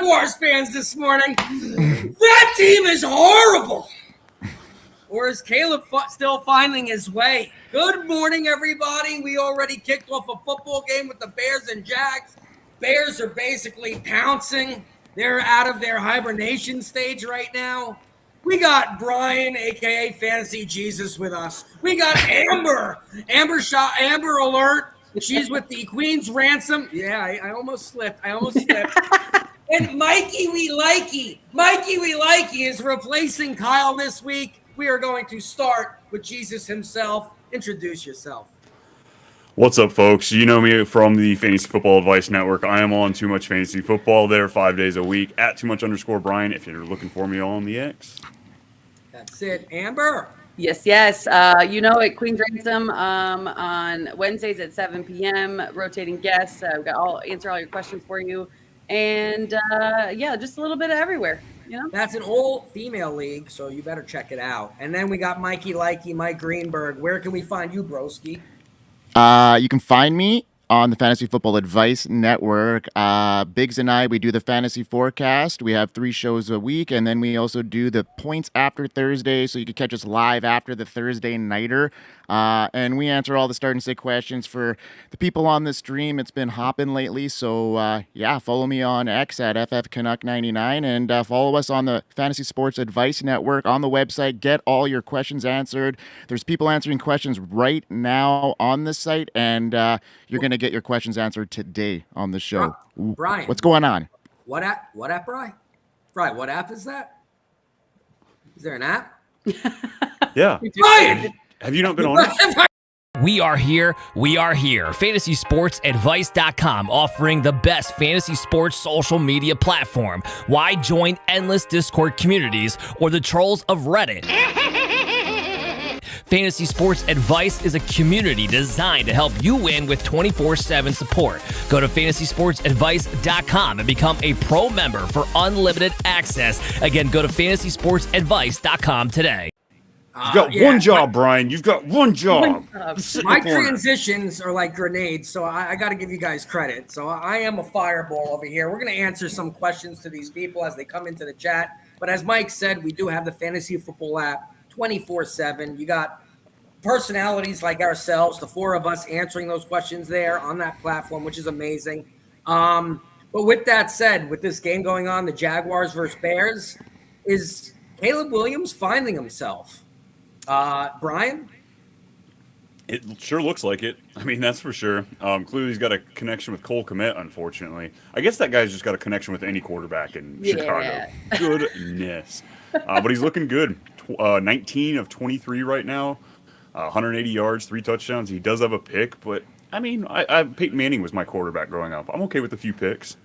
Jaguars fans this morning. That team is horrible. Or is Caleb still finding his way? Good morning, everybody. We already kicked off a football game with the Bears and Jags. Bears are basically pouncing. They're out of their hibernation stage right now. We got Brian, a.k.a. Fantasy Jesus, with us. We got Amber. Amber alert. She's with the Queen's Ransom. Yeah, I almost slipped. And Mikey We Likey is replacing Kyle this week. We are going to start with Jesus himself. Introduce yourself. What's up, folks? You know me from the Fantasy Football Advice Network. I am on Too Much Fantasy Football there 5 days a week at @too_much_Brian if you're looking for me on the X. That's it. Amber. Yes. You know it, Queen's Ransom on Wednesdays at 7 p.m. Rotating guests. I'll answer all your questions for you. And, just a little bit of everywhere. You know? That's an all-female league, so you better check it out. And then we got Mikey Likey, Mike Greenberg. Where can we find you, broski? You can find me on the Fantasy Football Advice Network. Biggs and I, we do the Fantasy Forecast. We have 3 shows a week, and then we also do the Points After Thursday, so you can catch us live after the Thursday Nighter. And we answer all the start and sit questions for the people on the stream. It's been hopping lately, so follow me on X at FFCanuck99 and follow us on the Fantasy Sports Advice Network on the website. Get all your questions answered. There's people answering questions right now on the site, and you're going to get your questions answered today on the show. Brian, what's going on? What app, Brian? Brian, what app is that? Is there an app? Yeah. Brian! Have you not been on it? We are here. FantasySportsAdvice.com, offering the best fantasy sports social media platform. Why join endless Discord communities or the trolls of Reddit? Fantasy Sports Advice is a community designed to help you win with 24/7 support. Go to FantasySportsAdvice.com and become a pro member for unlimited access. Again, go to FantasySportsAdvice.com today. You've got one job, Brian. You've got one job. My transitions are like grenades, so I got to give you guys credit. So I am a fireball over here. We're going to answer some questions to these people as they come into the chat. But as Mike said, we do have the Fantasy Football app 24/7. You got personalities like ourselves, the 4 of us answering those questions there on that platform, which is amazing. But with that said, with this game going on, the Jaguars versus Bears, is Caleb Williams finding himself? Brian? It sure looks like it. I mean, that's for sure. Clearly, he's got a connection with Cole Kmet, unfortunately. I guess that guy's just got a connection with any quarterback in Chicago. Goodness. But he's looking good. 19 of 23 right now. 180 yards, 3 touchdowns. He does have a pick, but, I mean, Peyton Manning was my quarterback growing up. I'm okay with a few picks.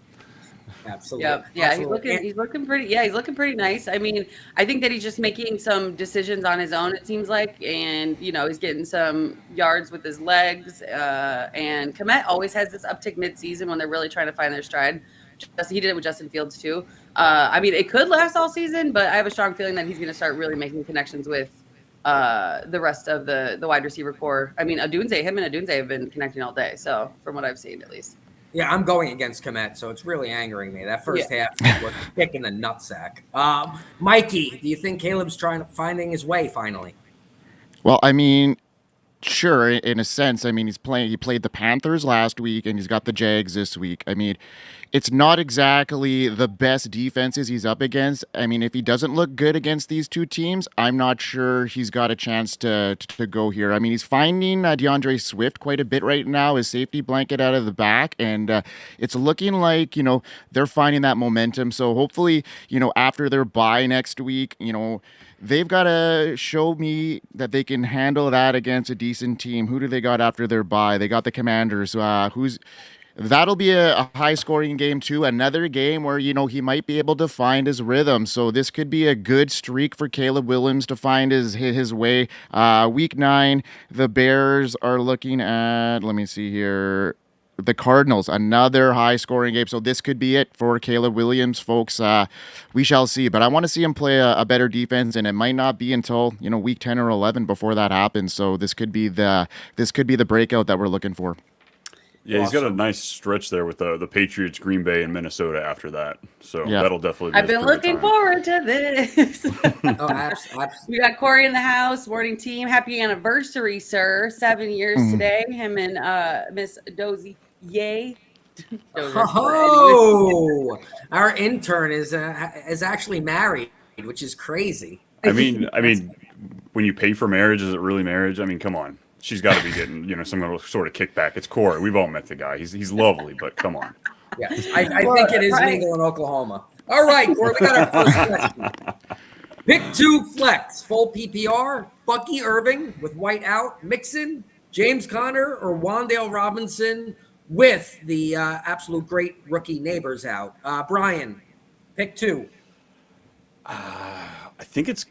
Absolutely. Yeah. Absolutely. He's looking pretty. Yeah, he's looking pretty nice. I mean, I think that he's just making some decisions on his own. It seems like, and he's getting some yards with his legs. And Kmet always has this uptick mid-season when they're really trying to find their stride. He did it with Justin Fields too. I mean, it could last all season, but I have a strong feeling that he's going to start really making connections with the rest of the wide receiver core. I mean, him and Adunze have been connecting all day. So from what I've seen, at least. Yeah, I'm going against Kmet, so it's really angering me. That first half was a kick in the nutsack. Mikey, do you think Caleb's finding his way finally? Well, I mean, sure, in a sense. I mean, he played the Panthers last week, and he's got the Jags this week. I mean, it's not exactly the best defenses he's up against. I mean, if he doesn't look good against these 2 teams, I'm not sure he's got a chance to go here. I mean, he's finding DeAndre Swift quite a bit right now, his safety blanket out of the back, and it's looking like, they're finding that momentum. So hopefully, after their bye next week, they've got to show me that they can handle that against a decent team. Who do they got after their bye? They got the Commanders, that'll be a high-scoring game, too. Another game where, he might be able to find his rhythm. So this could be a good streak for Caleb Williams to find his way. Week 9, the Bears are looking at, let me see here, the Cardinals, another high-scoring game. So this could be it for Caleb Williams, folks. We shall see. But I want to see him play a better defense, and it might not be until, week 10 or 11 before that happens. So this could be the breakout that we're looking for. Yeah, he's got a Awesome. nice stretch there with the Patriots, Green Bay, and Minnesota after that. So Yeah. that'll definitely be I've been looking forward to this. Oh, absolutely. We got Corey in the house, morning team. Happy anniversary, sir. 7 years today. Him and Miss Dozy. Yay. Oh, our intern is actually married, which is crazy. I mean, when you pay for marriage, is it really marriage? I mean, come on. She's got to be getting, some sort of kickback. It's Corey. We've all met the guy. He's lovely, but come on. Yeah, I think it is legal in Oklahoma. All right, Corey, we got our first question. Pick 2 flex, full PPR, Bucky Irving with White out, Mixon, James Conner, or Wan'Dale Robinson with the absolute great rookie neighbors out. Brian, pick 2. I think it's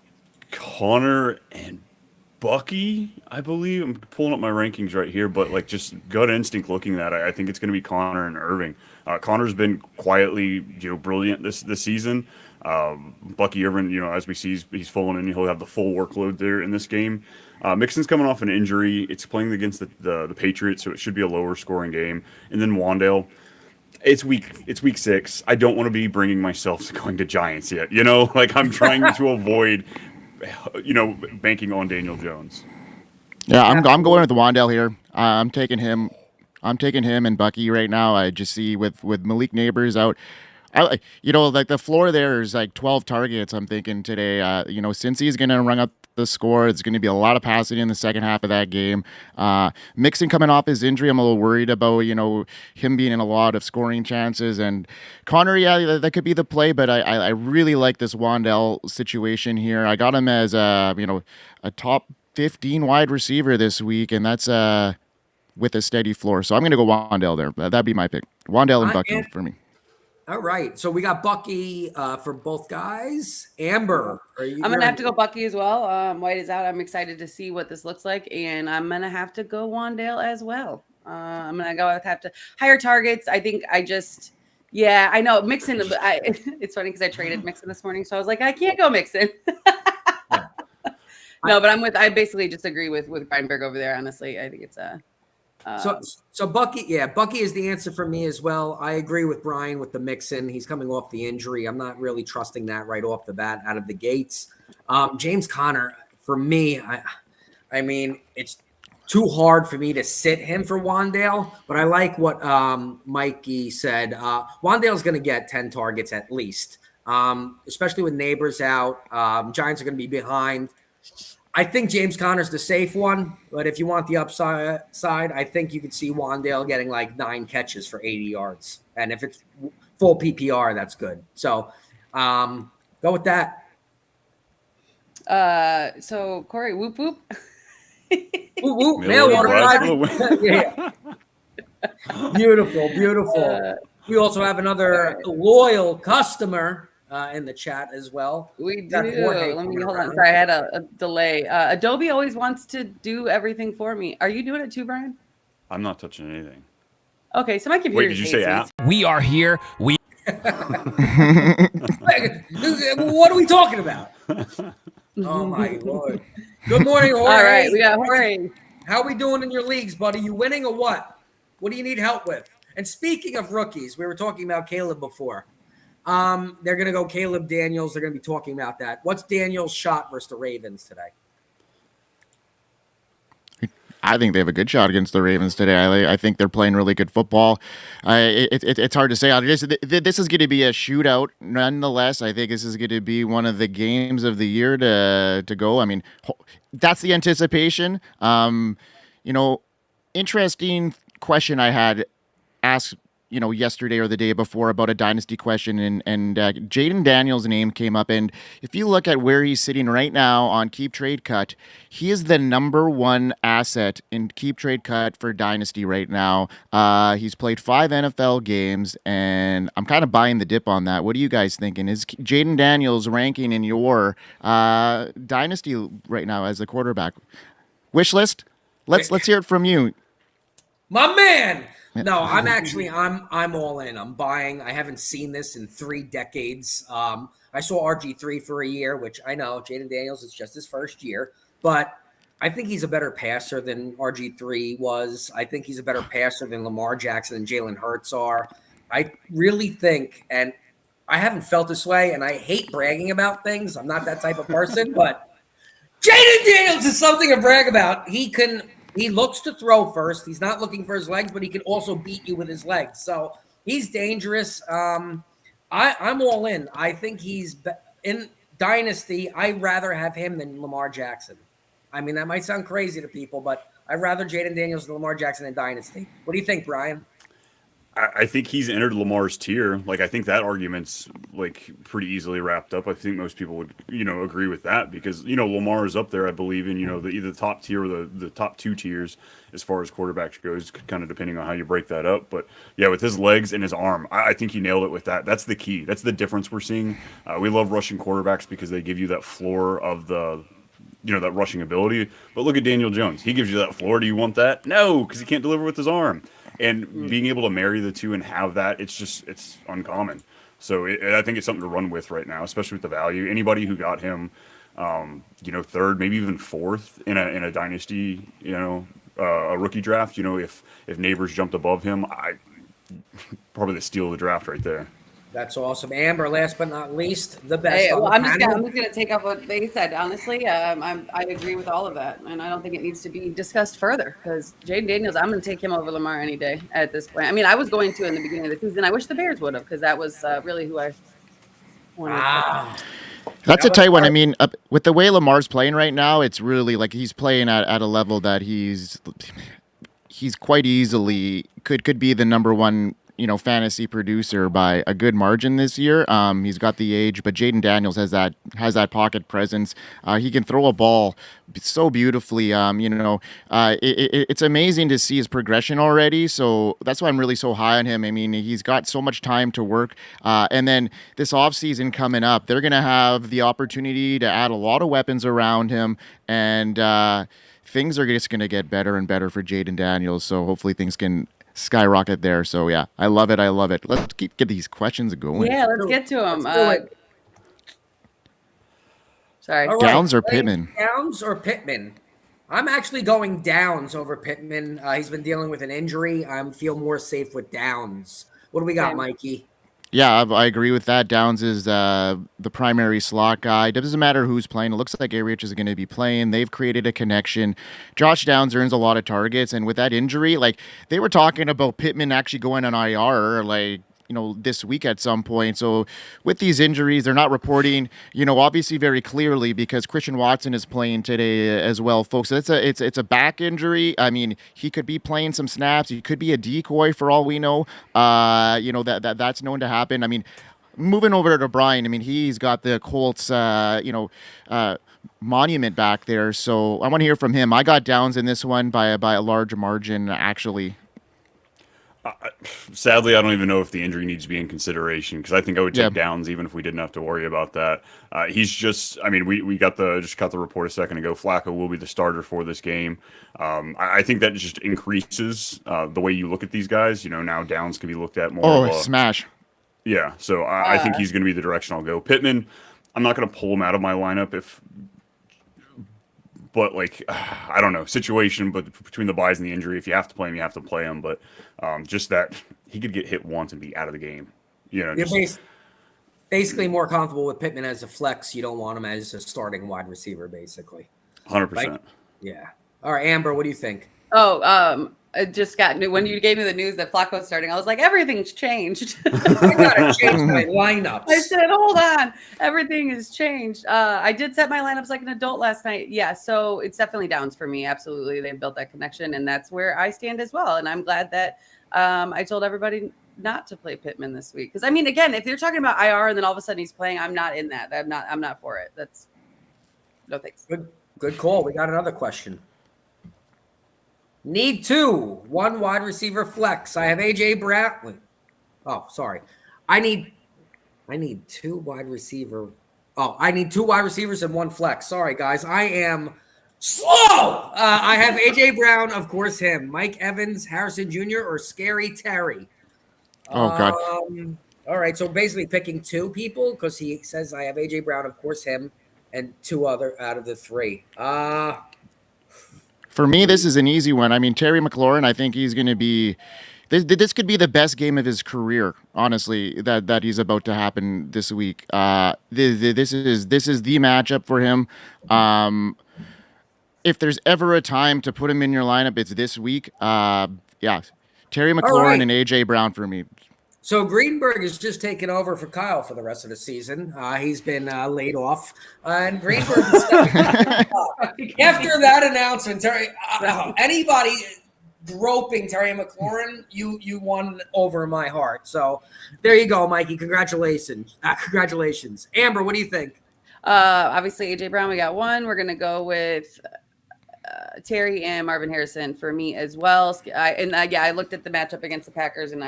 Connor and Bucky, I believe. I'm pulling up my rankings right here, but just gut instinct looking at it, I think it's going to be Connor and Irving. Connor's been quietly, brilliant this season. Bucky Irving, as we see, he's fallen in. He'll have the full workload there in this game. Mixon's coming off an injury. It's playing against the Patriots, so it should be a lower scoring game. And then Wan'Dale, it's week 6. I don't want to be bringing myself to going to Giants yet. I'm trying to avoid, banking on Daniel Jones. Yeah, I'm going with Wan'Dale here. I'm taking him and Bucky right now. I just see with Malik Neighbors out, the floor there is 12 targets. I'm thinking today, since he's going to run up the score, it's going to be a lot of passing in the second half of that game. Mixon coming off his injury, I'm a little worried about, him being in a lot of scoring chances. And Connor, yeah, that could be the play, but I really like this Wan'Dale situation here. I got him as, a top 15 wide receiver this week, and that's with a steady floor. So I'm going to go Wan'Dale there. That'd be my pick. Wan'Dale and Bucky for me. All right, so we got Bucky for both guys. Amber, I'm going to have to go Bucky as well. White is out. I'm excited to see what this looks like, and I'm going to have to go Wan'Dale as well. I'm going to go with higher targets. I think I know Mixon. It's funny because I traded Mixon this morning, so I was like, I can't go Mixon. No, but I basically just agree with Greinberg over there. Honestly, I think it's So Bucky, Bucky is the answer for me as well. I agree with Brian with the Mixon. He's coming off the injury. I'm not really trusting that right off the bat out of the gates. James Conner, for me, I mean, it's too hard for me to sit him for Wan'Dale, but I like what Mikey said. Wan'Dale's going to get 10 targets at least, especially with neighbors out. Giants are going to be behind. I think James Conner's the safe one, but if you want the upside, I think you could see Wan'Dale getting 9 catches for 80 yards. And if it's full PPR, that's good. So go with that. So Corey, whoop whoop. Whoop whoop. Mail order. Yeah. Beautiful. We also have another loyal customer in the chat as well. We do. Let me hold on. Sorry, I had a delay. Adobe always wants to do everything for me. Are you doing it too, Brian? I'm not touching anything. Okay, so my computer. Wait, did you say app? We are here. What are we talking about? Oh my Lord. Good morning, Jorge. All right, we got Jorge. How are we doing in your leagues, buddy? You winning or what? What do you need help with? And speaking of rookies, we were talking about Caleb before. They're going to go Caleb Daniels. They're going to be talking about that. What's Daniels' shot versus the Ravens today? I think they have a good shot against the Ravens today. I think they're playing really good football. It's hard to say. This is going to be a shootout. Nonetheless, I think this is going to be one of the games of the year to go. I mean, that's the anticipation. Interesting question I had asked yesterday or the day before about a dynasty question, and Jaden Daniels' name came up. And if you look at where he's sitting right now on Keep Trade Cut, he is the number 1 asset in Keep Trade Cut for dynasty right now. He's played 5 NFL games, and I'm kind of buying the dip on that. What are you guys thinking? Is Jaden Daniels ranking in your dynasty right now as the quarterback wish list? Let's hear it from you, my man. No, I'm all in. I'm buying. I haven't seen this in 3 decades. I saw RG3 for a year, which I know Jaden Daniels is just his first year, but I think he's a better passer than RG3 was. I think he's a better passer than Lamar Jackson and Jalen Hurts are. I really think, and I haven't felt this way, and I hate bragging about things. I'm not that type of person, but Jaden Daniels is something to brag about. He looks to throw first. He's not looking for his legs, but he can also beat you with his legs. So he's dangerous. I'm all in. I think he's in Dynasty. I'd rather have him than Lamar Jackson. I mean, that might sound crazy to people, but I'd rather Jaden Daniels than Lamar Jackson in Dynasty. What do you think, Brian? I think he's entered Lamar's tier. Like, I think that argument's like pretty easily wrapped up. I think most people would, agree with that because, Lamar is up there, I believe, in, either the top tier or the top 2 tiers as far as quarterbacks goes, kind of depending on how you break that up. But yeah, with his legs and his arm, I think he nailed it with that. That's the key. That's the difference we're seeing. We love rushing quarterbacks because they give you that floor of the, that rushing ability. But look at Daniel Jones. He gives you that floor. Do you want that? No, because he can't deliver with his arm. And being able to marry the two and have that, it's uncommon. So I think it's something to run with right now, especially with the value. Anybody who got him, third, maybe even fourth in a dynasty, a rookie draft, if Neighbors jumped above him, probably the steal of the draft right there. That's awesome. Amber, last but not least, the best. Hey, well, I'm just gonna take up what they said. Honestly, I agree with all of that, and I don't think it needs to be discussed further because Jaden Daniels, I'm gonna take him over Lamar any day at this point. I mean, I was going to in the beginning of the season. I wish the Bears would have because that was really who I wanted. That's a tight one. I mean, with the way Lamar's playing right now, it's really like he's playing at a level that he's quite easily could be the number one fantasy producer by a good margin this year. He's got the age, but Jaden Daniels has that pocket presence. He can throw a ball so beautifully. It's amazing to see his progression already. So that's why I'm really so high on him. I mean, he's got so much time to work. And then this offseason coming up, they're going to have the opportunity to add a lot of weapons around him. And things are just going to get better and better for Jaden Daniels. So hopefully things can skyrocket there. So yeah, I love it. Let's get these questions going. Yeah, let's get to them. Sorry, right. Downs or Pittman? Downs or Pittman? I'm actually going Downs over Pittman. He's been dealing with an injury. I feel more safe with Downs. What do we got, Mikey? Yeah, I agree with that. Downs is the primary slot guy. It doesn't matter who's playing. It looks like Rich is going to be playing. They've created a connection. Josh Downs earns a lot of targets, and with that injury, like they were talking about Pittman actually going on IR, this week at some point. So with these injuries, they're not reporting, obviously very clearly because Christian Watson is playing today as well, folks. So it's a back injury. I mean, he could be playing some snaps. He could be a decoy for all we know. That's known to happen. I mean, moving over to Brian, I mean, he's got the Colts, monument back there. So I want to hear from him. I got Downs in this one by a large margin, actually. Sadly, I don't even know if the injury needs to be in consideration because I think I would take Downs even if we didn't have to worry about that. He's just, I mean, we got the report a second ago. Flacco will be the starter for this game. I think that just increases the way you look at these guys. Now Downs can be looked at more. Oh, smash. Yeah, so I think he's going to be the direction I'll go. Pittman, I'm not going to pull him out of my lineup but I don't know, situation, but between the buys and the injury, if you have to play him, you have to play him. But just that he could get hit once and be out of the game. You're basically more comfortable with Pittman as a flex. You don't want him as a starting wide receiver, basically. 100%. Yeah. All right, Amber, what do you think? I just got new when you gave me the news that Flacco's starting. I was like, everything's changed. I gotta change my lineups. I said, hold on, everything has changed. I did set my lineups like an adult last night. Yeah, so it's definitely Downs for me. Absolutely, they built that connection, and that's where I stand as well. And I'm glad that I told everybody not to play Pittman this week because I mean, again, if you're talking about IR and then all of a sudden he's playing, I'm not in that. I'm not for it. That's no thanks. Good call. We got another question. Need 1 wide receiver flex. I have AJ Brown. Oh, sorry. I need 2 wide receiver. Oh, I need 2 wide receivers and 1 flex. Sorry, guys. I am slow. I have AJ Brown, of course, him. Mike Evans, Harrison Jr., or Scary Terry. Oh, God. All right. So basically picking 2 people because he says I have AJ Brown, of course, him, and 2 other out of the 3. For me, this is an easy one. I mean, Terry McLaurin, I think he's going to be. This could be the best game of his career, honestly. That he's about to happen this week. This is the matchup for him. If there's ever a time to put him in your lineup, it's this week. Yeah, Terry McLaurin and AJ Brown for me. So Greenberg is just taking over for Kyle for the rest of the season. He's been laid off, and Greenberg. After that announcement, Terry, anybody groping Terry McLaurin, you won over my heart. So there you go, Mikey. Congratulations. Congratulations. Amber, what do you think? Obviously, AJ Brown, we got one. We're going to go with Terry and Marvin Harrison for me as well. I looked at the matchup against the Packers, and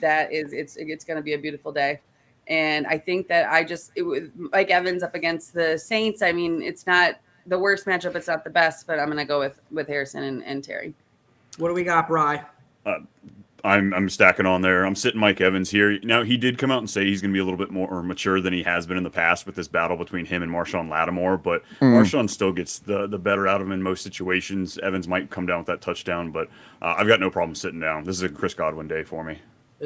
it's going to be a beautiful day. And I think that Mike Evans up against the Saints. I mean, it's not the worst matchup. It's not the best, but I'm going to go with Harrison and Terry. What do we got, Bri? I'm stacking on there. I'm sitting Mike Evans here. Now, he did come out and say he's going to be a little bit more mature than he has been in the past with this battle between him and Marshawn Lattimore, but Marshawn still gets the better out of him in most situations. Evans might come down with that touchdown, but I've got no problem sitting down. This is a Chris Godwin day for me.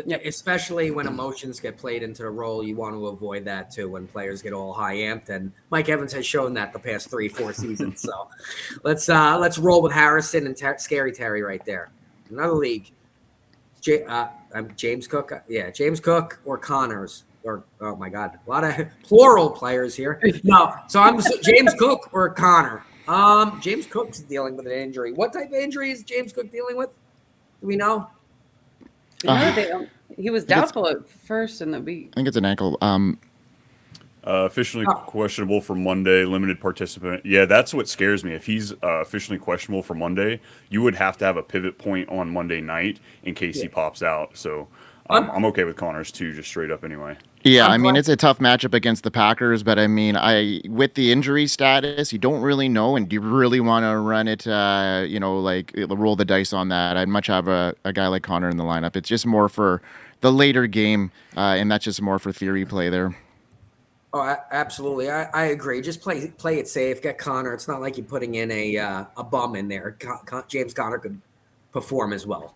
Yeah, especially when emotions get played into the role, you want to avoid that too when players get all high amped. And Mike Evans has shown that the past 3-4 seasons. So let's roll with Harrison and Scary Terry right there. Another league. James Cook. Yeah, James Cook or Connors. Or oh my God, a lot of plural players here. No, so I'm James Cook or Connor. James Cook's dealing with an injury. What type of injury is James Cook dealing with? Do we know? He was doubtful at first in the week. I think it's an ankle. Officially questionable for Monday, limited participant. Yeah, that's what scares me. If he's officially questionable for Monday, you would have to have a pivot point on Monday night in case he pops out. So I'm okay with Connors too, just straight up anyway. Yeah, I mean, it's a tough matchup against the Packers, but I mean, with the injury status, you don't really know, and do you really want to run it, roll the dice on that? I'd much have a guy like Connor in the lineup. It's just more for the later game, and that's just more for theory play there. Oh, absolutely. I agree. Just play it safe. Get Connor. It's not like you're putting in a bum in there. James Conner could perform as well.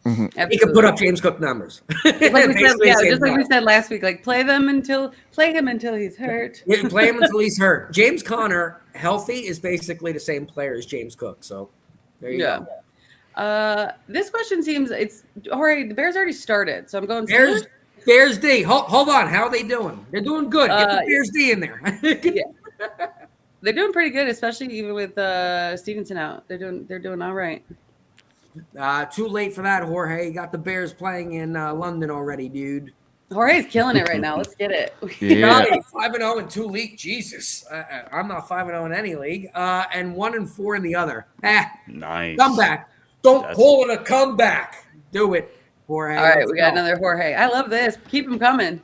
Mm-hmm. He could put up James Cook numbers. Like we said last week, like play him until he's hurt. Yeah, play him until he's hurt. James Conner, healthy, is basically the same player as James Cook. So there you go. This question seems Jorge, the Bears already started, so I'm going Bears D. Hold on. How are they doing? They're doing good. Get the Bears D in there. Yeah. They're doing pretty good, especially even with Stevenson out. They're doing all right. Too late for that, Jorge. You got the Bears playing in London already, dude. Jorge's killing it right now. Let's get it. Yeah. 5-0 in 2 leagues. Jesus. I'm not 5-0 in any league. And 1-4 in the other. Nice. Comeback. Don't call it a comeback. Do it, Jorge. All right, we got another Jorge. I love this. Keep him coming.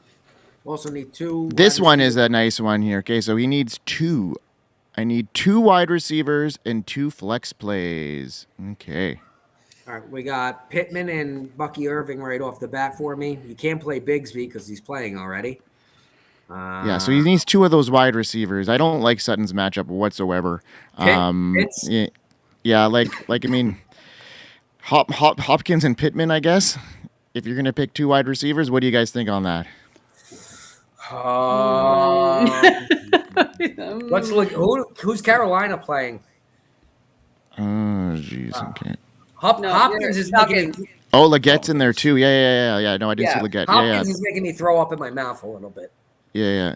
Also need 2. This one is a nice one here. Okay, so he needs 2. I need 2 wide receivers and 2 flex plays. Okay. All right, we got Pittman and Bucky Irving right off the bat for me. You can't play Bigsby because he's playing already. Yeah, so he needs 2 of those wide receivers. I don't like Sutton's matchup whatsoever. I mean, Hopkins and Pittman, I guess. If you're gonna pick 2 wide receivers, what do you guys think on that? Let's look. Who's Carolina playing? Oh, jeez, okay. Hopkins is making me. Oh, Legette's in there too. Yeah. No, I didn't see Legette. Hopkins is making me throw up in my mouth a little bit. Yeah.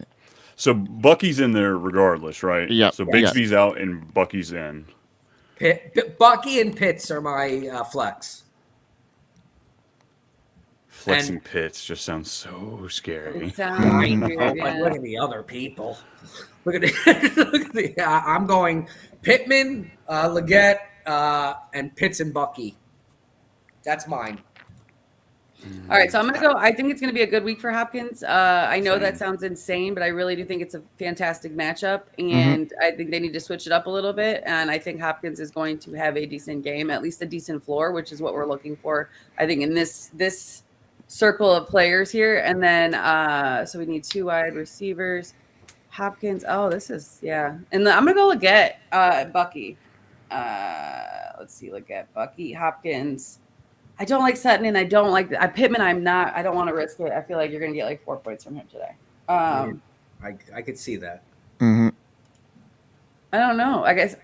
So Bucky's in there regardless, right? Yeah. So Bigsby's out and Bucky's in. Bucky and Pitts are my flex. Flexing Pitts just sounds so scary. Look at the other people. Look at the. I'm going Pittman, Legette, and Pitts and Bucky. That's mine. All right, so I'm going to go. I think it's going to be a good week for Hopkins. I know that sounds insane, but I really do think it's a fantastic matchup, and I think they need to switch it up a little bit. And I think Hopkins is going to have a decent game, at least a decent floor, which is what we're looking for, I think, in this circle of players here. And then, so we need 2 wide receivers. Hopkins. Oh, this is, yeah. And I'm going to go Legette, Bucky. let's see, look at Bucky, Hopkins. I don't like Sutton, and I don't like Pittman. I don't want to risk it. I feel like you're going to get like 4 points from him today. I could see that. Mm-hmm. I don't know. I guess.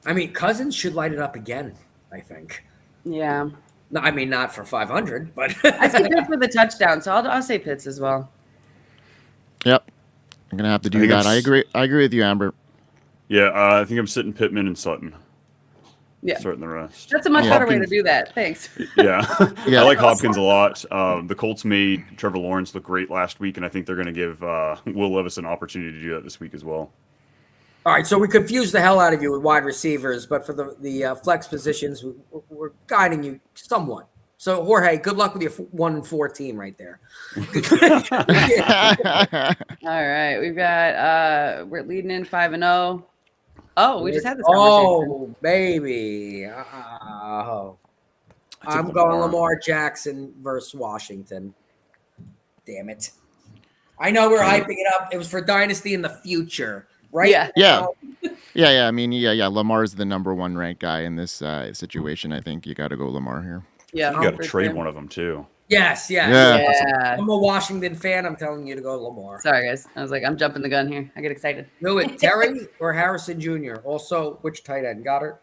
I mean, Cousins should light it up again, I think. Yeah. No, I mean, not for 500, but I see Pitts for the touchdown, so I'll say Pitts as well. Yep. I'm gonna have to do that. I agree with you, Amber. Yeah, I think I'm sitting Pittman and Sutton. Yeah. Starting the rest. That's a much better way to do that. Thanks. Yeah. Yeah. I like Hopkins a lot. The Colts made Trevor Lawrence look great last week, and I think they're going to give Will Levis an opportunity to do that this week as well. All right, so we confused the hell out of you with wide receivers, but for the flex positions, we're guiding you somewhat. So, Jorge, good luck with your 1-4 team right there. All right, we've got we're leading in 5-0. Oh, we just had this conversation. Oh, baby. I'm going Lamar Jackson versus Washington. Damn it. I know we're hyping it up. It was for Dynasty in the future, right? Yeah. Yeah. I mean, Lamar's the number 1 ranked guy in this situation. I think you got to go Lamar here. Yeah, You got to trade one of them too. Yes. Yeah. I'm a Washington fan. I'm telling you to go Lamar. Sorry, guys. I was like, I'm jumping the gun here. I get excited. Do it, Terry or Harrison Jr. Also, which tight end? Goddard?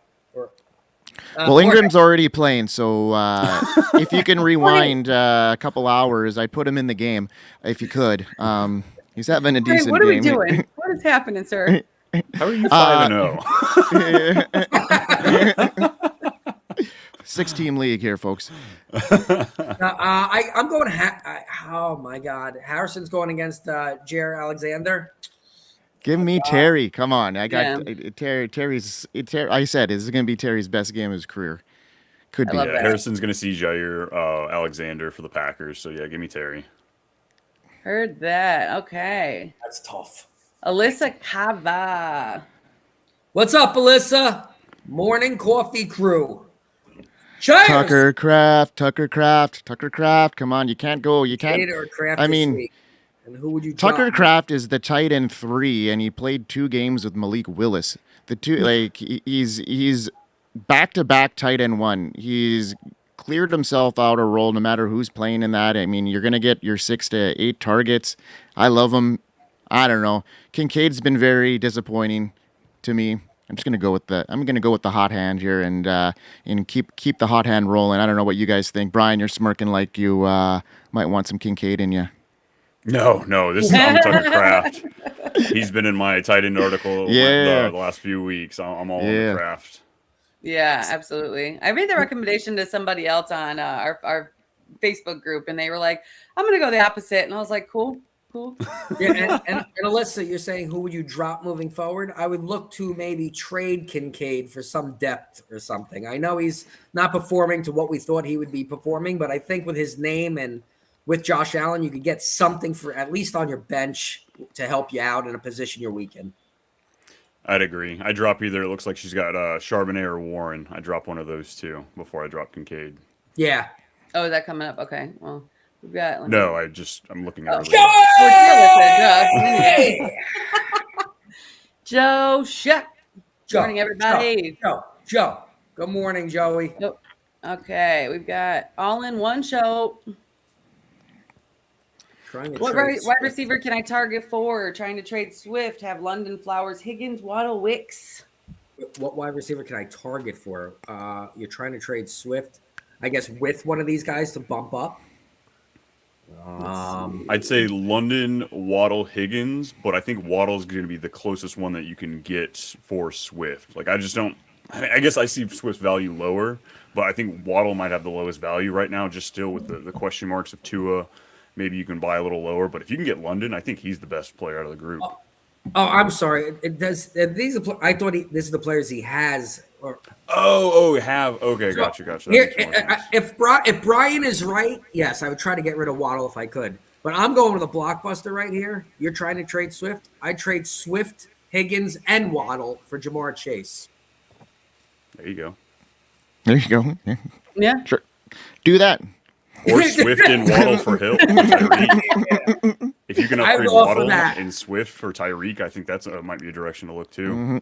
Well, Ingram's already playing, so if you can rewind a couple hours, I'd put him in the game if you could. He's having a decent game. What are we doing? What is happening, sir? How are you 5-0? 6-team league here, folks. I'm going. Oh my God, Harrison's going against Jair Alexander. Give me Terry. Come on, I got Terry. Terry's. I said this is going to be Terry's best game of his career. Could be. Yeah, Harrison's going to see Jair Alexander for the Packers. So yeah, give me Terry. Heard that. Okay. That's tough. Alyssa Kava. What's up, Alyssa? Morning coffee crew. Cheers! Tucker Kraft. Come on, you can't go. You can't. Or Kraft I this mean, week. And who would you? Tucker drop? Kraft is the tight end 3, and he played 2 games with Malik Willis. The two, he's back-to-back tight end 1. He's cleared himself out a role no matter who's playing in that. I mean, you're gonna get your 6 to 8 targets. I love him. I don't know. Kincaid's been very disappointing to me. I'm just gonna go with the hot hand here and keep the hot hand rolling. I don't know what you guys think. Brian, you're smirking like you might want some Kincaid in you. No, this is I'm Tucker Kraft. He's been in my tight end article the last few weeks. I'm all on the Kraft. Yeah, absolutely. I made the recommendation to somebody else on our Facebook group, and they were like, "I'm going to go the opposite," and I was like, "Cool." Yeah, and Alyssa, you're saying who would you drop moving forward? I would look to maybe trade Kincaid for some depth or something. I know he's not performing to what we thought he would be performing, but I think with his name and with Josh Allen, you could get something for at least on your bench to help you out in a position you're weak in. I'd agree. I drop either. It looks like she's got Charbonnet or Warren. I drop one of those two before I drop Kincaid. Yeah. Oh, is that coming up? Okay. Well, we've got. No, I'm looking at Joe Shuck. Good morning, everybody. Joe. Good morning, Joey. Nope. Okay, we've got all-in-one show. What wide receiver can I target for? Trying to trade Swift, have London, Flowers, Higgins, Waddle, Wicks. What wide receiver can I target for? You're trying to trade Swift, I guess, with one of these guys to bump up? I'd say London, Waddle, Higgins, but I think Waddle's going to be the closest one that you can get for Swift. Like, I guess I see Swift's value lower, but I think Waddle might have the lowest value right now, just still with the question marks of Tua. Maybe you can buy a little lower, but if you can get London, I think he's the best player out of the group. Oh, I'm sorry. I thought this is the players he has. Okay, gotcha. Here, if Brian is right, yes, I would try to get rid of Waddle if I could. But I'm going with a blockbuster right here. You're trying to trade Swift. I trade Swift, Higgins, and Waddle for Jamar Chase. There you go. Yeah. Sure. Do that. Or Swift and Waddle for Hill. Tyreek. If you can upgrade Waddle and Swift for Tyreek, I think that's might be a direction to look to. Mm-hmm.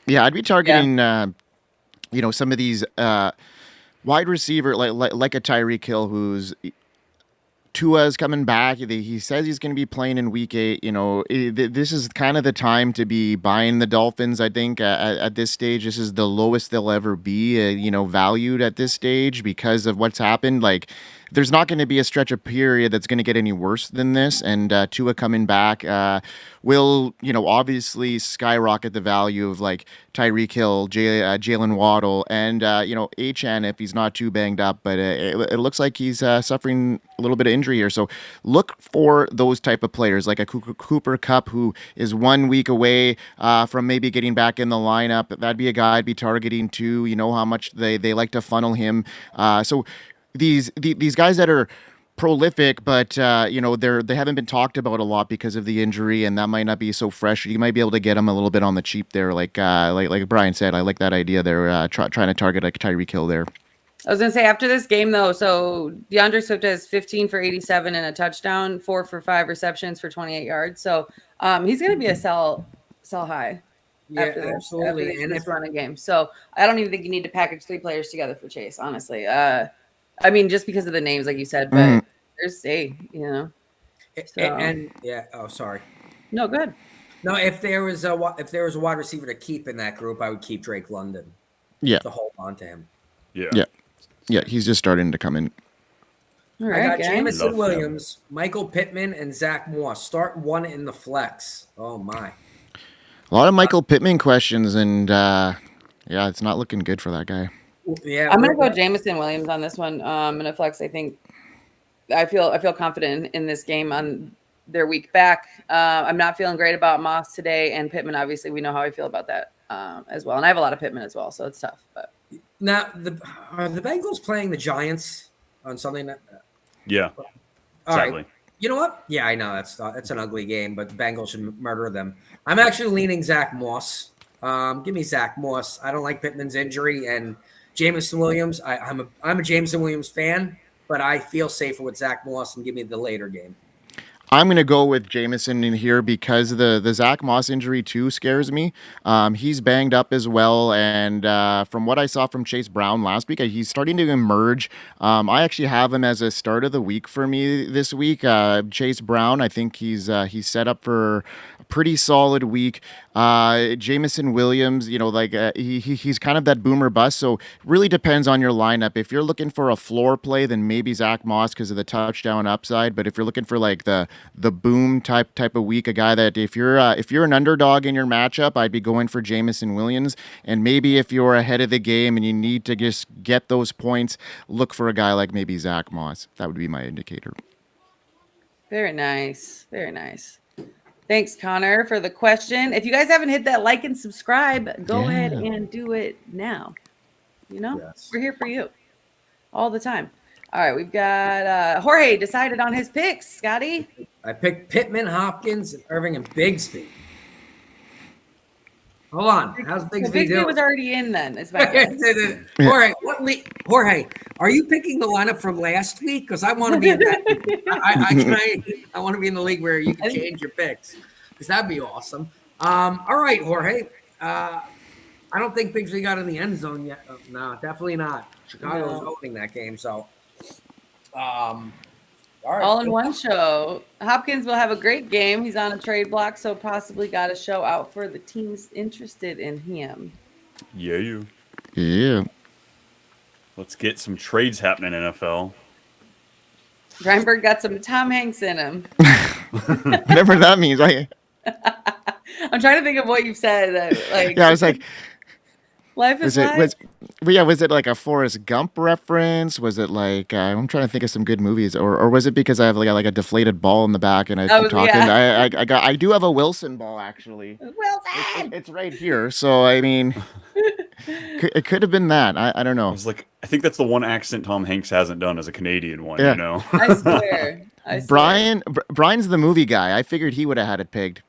Yeah, I'd be targeting, some of these wide receiver like a Tyreek Hill, who's Tua's coming back. He says he's going to be playing in week 8. This is kind of the time to be buying the Dolphins. I think at this stage, this is the lowest they'll ever be, valued at this stage because of what's happened. Like, there's not going to be a stretch of period that's going to get any worse than this. And Tua coming back will, obviously skyrocket the value of like Tyreek Hill, Jalen Waddle, and Achane if he's not too banged up. But it looks like he's suffering a little bit of injury here. So look for those type of players like a Cooper Kupp, who is 1 week away from maybe getting back in the lineup. That'd be a guy I'd be targeting too. You know how much they like to funnel him. So these guys that are prolific, but they haven't been talked about a lot because of the injury, and that might not be so fresh. You might be able to get them a little bit on the cheap there, like Brian said. I like that idea there, trying to target like Tyreek Hill there. I was gonna say after this game though, so DeAndre Swift has 15 for 87 and a touchdown, 4 for 5 receptions for 28 yards. So he's gonna be a sell high. Yeah, absolutely. After this running game. So I don't even think you need to package 3 players together for Chase, honestly. I mean, just because of the names, like you said, but there's So. And yeah. Oh, sorry. No, good. No, if there was a wide receiver to keep in that group, I would keep Drake London. Yeah. To hold on to him. Yeah. He's just starting to come in. All right, I got guys. Jameson Williams, Michael Pittman, and Zach Moss. Start one in the flex. Oh my. A lot of Michael Pittman questions, and it's not looking good for that guy. Yeah, I'm gonna go Jameson Williams on this one. In a flex, I think I feel confident in this game on their week back. I'm not feeling great about Moss today, and Pittman. Obviously, we know how I feel about that as well. And I have a lot of Pittman as well, so it's tough. But now are the Bengals playing the Giants on Sunday night? Yeah. All sadly. right. You know what? Yeah, I know that's an ugly game, but the Bengals should murder them. I'm actually leaning Zach Moss. Give me Zach Moss. I don't like Pittman's injury, and Jameson Williams. I'm a Jameson Williams fan, but I feel safer with Zach Moss and give me the later game. I'm going to go with Jameson in here because the Zach Moss injury too scares me. He's banged up as well, and from what I saw from Chase Brown last week, he's starting to emerge. I actually have him as a start of the week for me this week. Chase Brown, I think he's set up for a pretty solid week. Jameson Williams, he's kind of that boomer bust, so really depends on your lineup. If you're looking for a floor play, then maybe Zach Moss because of the touchdown upside. But if you're looking for like the boom type of week, a guy that if you're an underdog in your matchup, I'd be going for Jameson Williams. And maybe if you're ahead of the game and you need to just get those points, look for a guy like maybe Zach Moss. That would be my indicator. very nice, very nice. Thanks, Connor, for the question. If you guys haven't hit that like and subscribe, go ahead and do it now. Yes. We're here for you all the time. All right, we've got Jorge decided on his picks. Scotty? I picked Pittman, Hopkins, and Irving, and Bigsby. Hold on. How's Bigsby Bigsby doing? was already in then. It's back. Jorge, are you picking the lineup from last week? Because I want to be in that. I want to be in the league where you can change your picks. Because that'd be awesome. All right, Jorge. I don't think Bigsby got in the end zone yet. No, definitely not. Chicago was owning that game, so. All right. All in one show. Hopkins will have a great game. He's on a trade block, so possibly got a show out for the teams interested in him. Yeah. Let's get some trades happening in NFL. Reinberg got some Tom Hanks in him. Whatever that means. I'm trying to think of what you've said. I was like, life is life. Was it like a Forrest Gump reference? Was it like I'm trying to think of some good movies, or was it because I have like a deflated ball in the back and I keep talking? Yeah. I do have a Wilson ball actually. Wilson, it's right here. So I mean, it could have been that. I don't know. I think that's the one accent Tom Hanks hasn't done as a Canadian one. Yeah. I swear. Brian's the movie guy. I figured he would have had it pegged.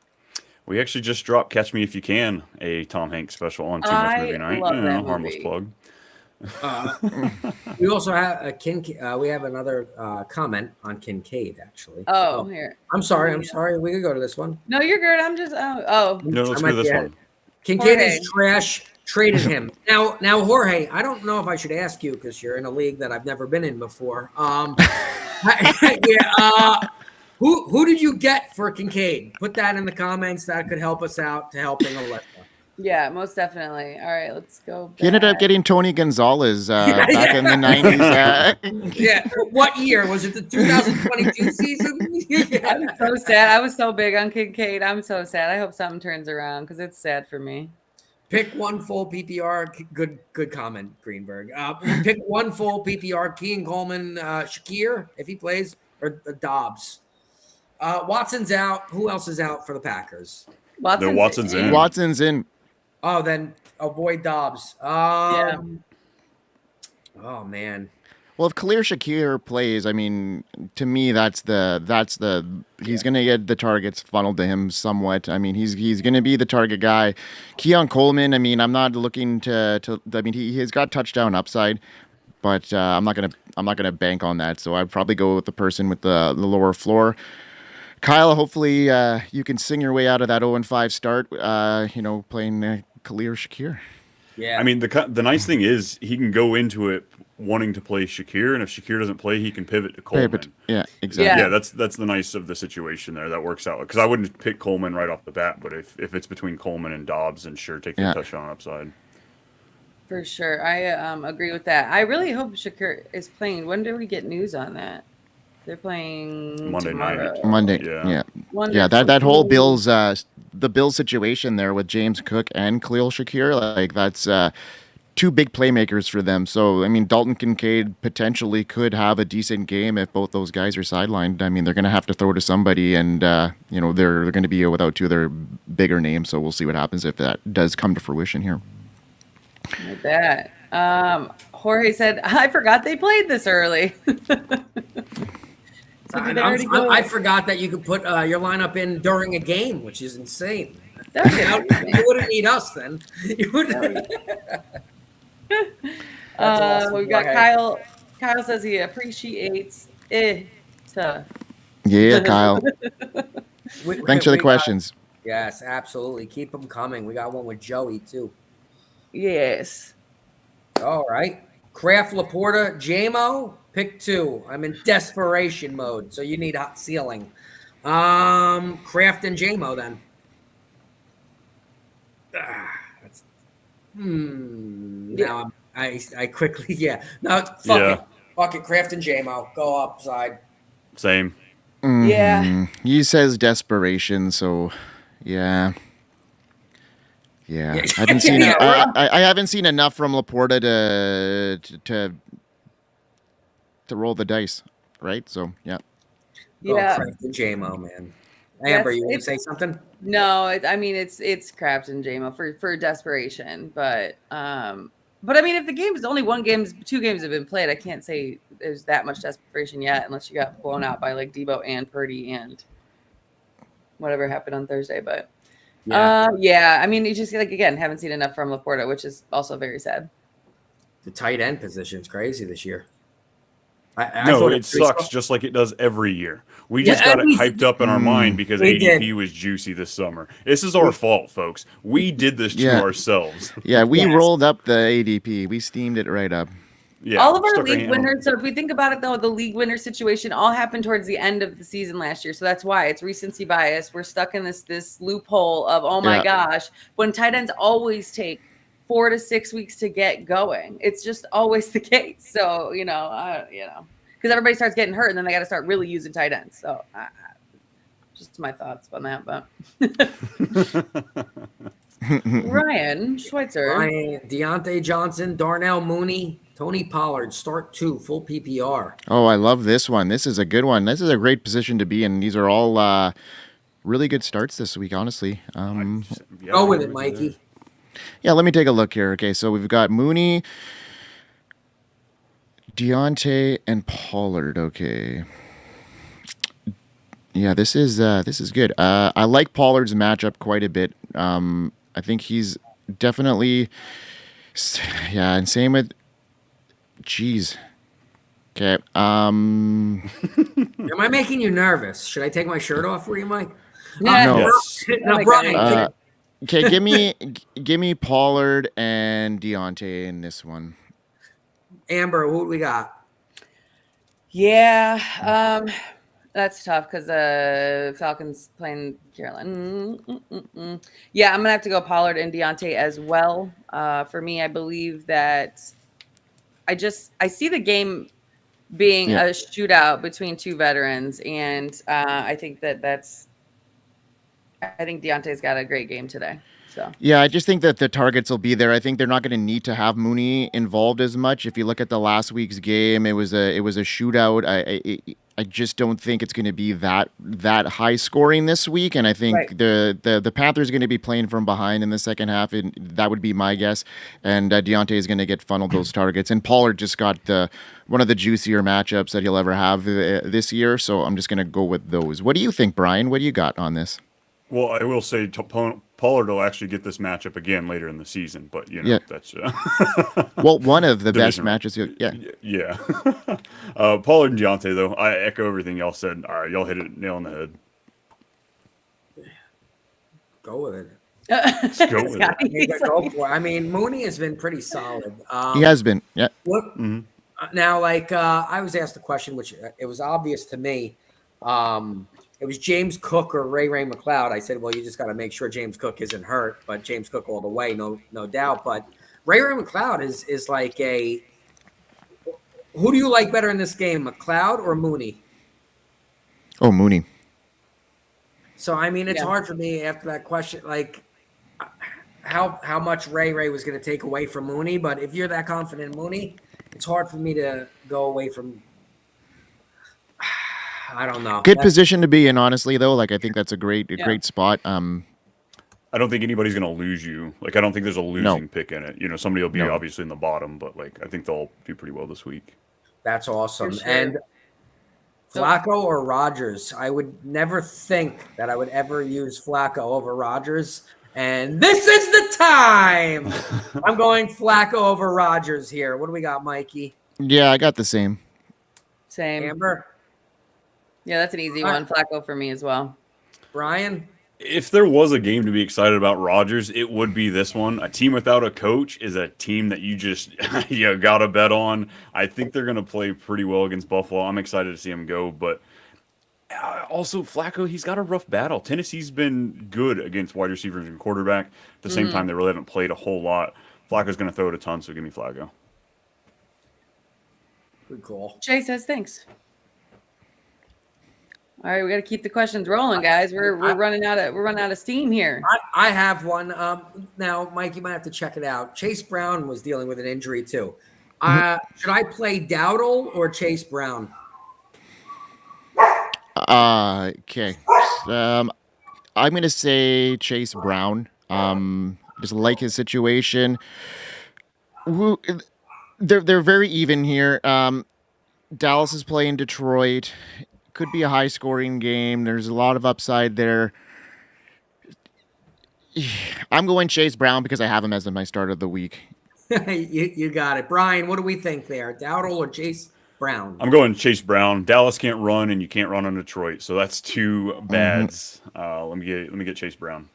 We actually just dropped "Catch Me If You Can," a Tom Hanks special on Too Much Movie Night. Love that harmless movie. plug. We also have we have another comment on Kincaid, actually. Oh, here. I'm sorry. We could go to this one. No, you're good. I'm just. No, let's go to this one. Kincaid is trash. Traded him. Now, Jorge, I don't know if I should ask you because you're in a league that I've never been in before. Who did you get for Kincaid? Put that in the comments. That could help us out to helping Alyssa. Yeah, most definitely. All right, let's go back. He ended up getting Tony Gonzalez back in the 90s. Yeah. What year? Was it the 2022 season? I'm so sad. I was so big on Kincaid. I'm so sad. I hope something turns around because it's sad for me. Pick one full PPR. Good comment, Greenberg. Pick one full PPR. Kean Coleman, Shakir, if he plays, or Dobbs. Watson's out. Who else is out for the Packers? Watson's in. Watson's in. Oh, then avoid Dobbs. Yeah. Oh man. Well, if Khalil Shakir plays, I mean, to me, that's the he's going to get the targets funneled to him somewhat. I mean, he's going to be the target guy. Keon Coleman, I mean, I'm not looking to I mean, he has got touchdown upside, but I'm not gonna bank on that. So I'd probably go with the person with the lower floor. Kyle, hopefully you can sing your way out of that 0-5 start. Playing Khalil Shakir. Yeah. I mean, the nice thing is he can go into it wanting to play Shakir, and if Shakir doesn't play, he can pivot to Coleman. Yeah, exactly. Yeah, that's the nice of the situation there. That works out because I wouldn't pick Coleman right off the bat, but if it's between Coleman and Dobbs, then sure, take the touchdown upside. For sure, I agree with that. I really hope Shakir is playing. When do we get news on that? They're playing Monday tomorrow. night. Monday. Yeah. That whole Bills the Bills situation there with James Cook and Khalil Shakir, like that's two big playmakers for them. So I mean, Dalton Kincaid potentially could have a decent game if both those guys are sidelined. I mean, they're going to have to throw to somebody, and they're going to be without two of their bigger names. So we'll see what happens if that does come to fruition here. Like that. Jorge said, "I forgot they played this early." I forgot that you could put your lineup in during a game, which is insane. You wouldn't need us then. You wouldn't. Awesome. We've got Kyle. Kyle says he appreciates it. Yeah, Kyle. Thanks for the questions. Yes, absolutely. Keep them coming. We got one with Joey too. Yes. All right. Kraft, Laporta, JMO. Pick two. I'm in desperation mode, so you need hot ceiling. Kraft and JMO then. Now I quickly fuck it. Kraft and JMO go upside. Same. Mm-hmm. Yeah. He says desperation, so yeah. I haven't seen I haven't seen enough from Laporta to roll the dice, right? So yeah. Yeah. Kraft and JMO, man. Amber, you want to say something? No, it's Kraft and JMO for desperation, but I mean, if the game is only two games have been played, I can't say there's that much desperation yet, unless you got blown out by like Debo and Purdy and whatever happened on Thursday. But I mean, you just again haven't seen enough from Laporta, which is also very sad. The tight end position is crazy this year. It sucks just like it does every year. We just got it hyped up in our mind because ADP was juicy this summer. This is our fault, folks. We did this to ourselves. Yeah, we rolled up the ADP. We steamed it right up. Yeah, all of our league winners. So if we think about it, though, the league winner situation all happened towards the end of the season last year. So that's why it's recency bias. We're stuck in this loophole of, oh my gosh, when tight ends always take 4 to 6 weeks to get going. It's just always the case. So, because everybody starts getting hurt and then they got to start really using tight ends. So just my thoughts on that. But Ryan Schweitzer. Deontay Johnson, Darnell Mooney, Tony Pollard, start 2, full PPR. Oh, I love this one. This is a good one. This is a great position to be in. These are all really good starts this week, honestly. Go with it, Mikey. Yeah, let me take a look here. Okay, so we've got Mooney, Deontay, and Pollard. Okay. Yeah, this is good. I like Pollard's matchup quite a bit. I think he's definitely, and same with, Okay. Am I making you nervous? Should I take my shirt off for you, Mike? No. No, Brian. Okay, give me Pollard and Deontay in this one. Amber, who do we got? Yeah, that's tough because Falcons playing Carolina. Yeah, I'm gonna have to go Pollard and Deontay as well. For me, I believe that I see the game being Yeah. a shootout between two veterans, and I think I think Deontay's got a great game today. So Yeah, I just think that the targets will be there. I think they're not going to need to have Mooney involved as much. If you look at the last week's game, it was a shootout. I just don't think it's going to be that high scoring this week. And I think Right. the Panthers are going to be playing from behind in the second half, and that would be my guess. And Deontay is going to get funneled those targets. And Pollard just got one of the juicier matchups that he'll ever have this year. So I'm just going to go with those. What do you think, Brian? What do you got on this? Well, I will say Pollard will actually get this matchup again later in the season, but Yeah. that's Well, one of the best Division. matches. Yeah. yeah. Pollard and Deontay, though, I echo everything y'all said. All right, y'all hit it nail on the head. Go with it. Let's go with it. Go for it. I mean, Mooney has been pretty solid. He has been. Yeah. What now? Like I was asked the question, which it was obvious to me. It was James Cook or Ray McLeod. I said, well, you just got to make sure James Cook isn't hurt, but James Cook all the way, no doubt. But Ray McLeod is like a. Who do you like better in this game, McLeod or Mooney? Oh, Mooney. So I mean, it's hard for me after that question, like how much Ray was going to take away from Mooney. But if you're that confident in Mooney, it's hard for me to go away from. I don't know. Good position to be in, honestly, though. Like, I think that's a great spot. I don't think anybody's going to lose you. Like, I don't think there's a losing pick in it. Somebody will be obviously in the bottom, but like, I think they'll do pretty well this week. That's awesome. Sure. And Flacco or Rodgers? I would never think that I would ever use Flacco over Rodgers. And this is the time. I'm going Flacco over Rodgers here. What do we got, Mikey? Yeah, I got the same. Same. Amber? Yeah, that's an easy one. Flacco for me as well. Brian? If there was a game to be excited about Rodgers, it would be this one. A team without a coach is a team that you just got to bet on. I think they're going to play pretty well against Buffalo. I'm excited to see him go, but also Flacco, he's got a rough battle. Tennessee's been good against wide receivers and quarterback. At the same time, they really haven't played a whole lot. Flacco's going to throw it a ton, so give me Flacco. Good call. Jay says thanks. All right, we got to keep the questions rolling, guys. We're running out of steam here. I have one. Now, Mike, you might have to check it out. Chase Brown was dealing with an injury too. Should I play Dowdle or Chase Brown? Okay. I'm going to say Chase Brown. Just like his situation. They're very even here. Dallas is playing Detroit. Could be a high-scoring game. There's a lot of upside there. I'm going Chase Brown because I have him as my start of the week. you got it. Brian, what do we think there? Dowdle or Chase Brown? I'm going Chase Brown. Dallas can't run, and you can't run on Detroit, so that's two bads. Let me get Chase Brown.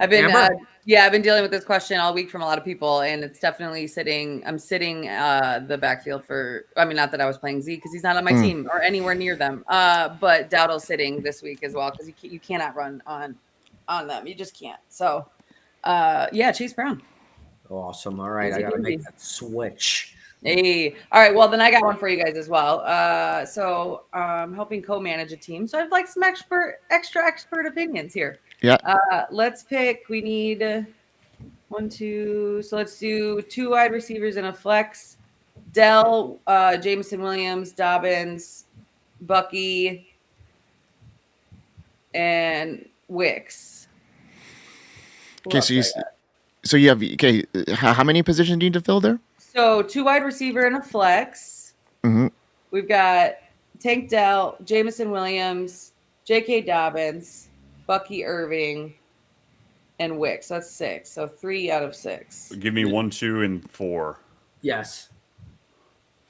I've been dealing with this question all week from a lot of people, and it's definitely sitting. I'm sitting the backfield for. I mean, not that I was playing Z because he's not on my team or anywhere near them. But Dowdle's sitting this week as well because you cannot run on them. You just can't. So, Chase Brown. Awesome. All right, I got to make that switch. Hey, all right. Well, then I got one for you guys as well. So I'm helping co-manage a team, so I'd like some extra expert opinions here. Yeah. Let's pick. We need 1, 2. So let's do 2 wide receivers and a flex. Dell, Jameson Williams, Dobbins, Bucky, and Wicks. Okay, so you have how many positions do you need to fill there? So 2 wide receiver and a flex. Mm-hmm. We've got Tank Dell, Jameson Williams, J.K. Dobbins, Bucky Irving, and Wicks. So that's 6. So 3 out of 6. Give me 1, 2, and 4. Yes.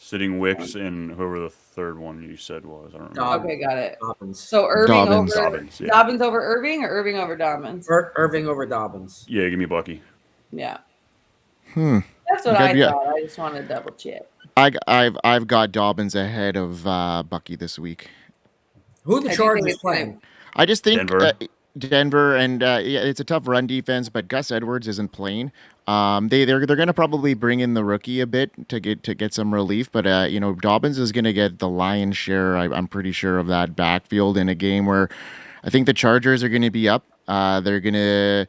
Sitting Wicks and whoever the third one you said was. I don't remember. Okay, got it. Dobbins. So Irving Dobbins. over Dobbins, yeah. Dobbins over Irving or Irving over Dobbins? Irving over Dobbins. Yeah, give me Bucky. Yeah. Hmm. That's what Okay, I yeah. thought. I just wanted to double check. I've got Dobbins ahead of Bucky this week. Who the I do think Chargers it's playing? I just think Denver. Denver and yeah, it's a tough run defense, but Gus Edwards isn't playing. They're going to probably bring in the rookie a bit to get some relief, but Dobbins is going to get the lion's share. I'm pretty sure of that backfield in a game where I think the Chargers are going to be up. They're going to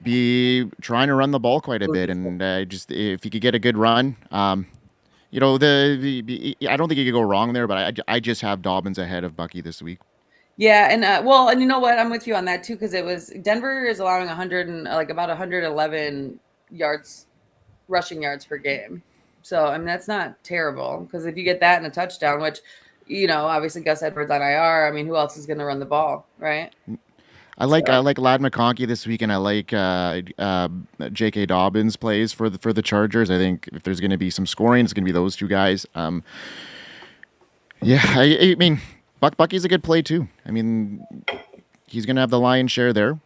be trying to run the ball quite a bit, and just if you could get a good run, I don't think you could go wrong there. But I just have Dobbins ahead of Bucky this week. Yeah, and and you know what? I'm with you on that too, because it was Denver is allowing 100 and about 111 yards, rushing yards per game. So I mean that's not terrible, because if you get that and a touchdown, which obviously Gus Edwards on IR. I mean, who else is going to run the ball, right? I like Lad McConkey this week, and I like J.K. Dobbins plays for the Chargers. I think if there's going to be some scoring, it's going to be those two guys. I mean, Bucky's a good play too. I mean, he's going to have the lion's share there.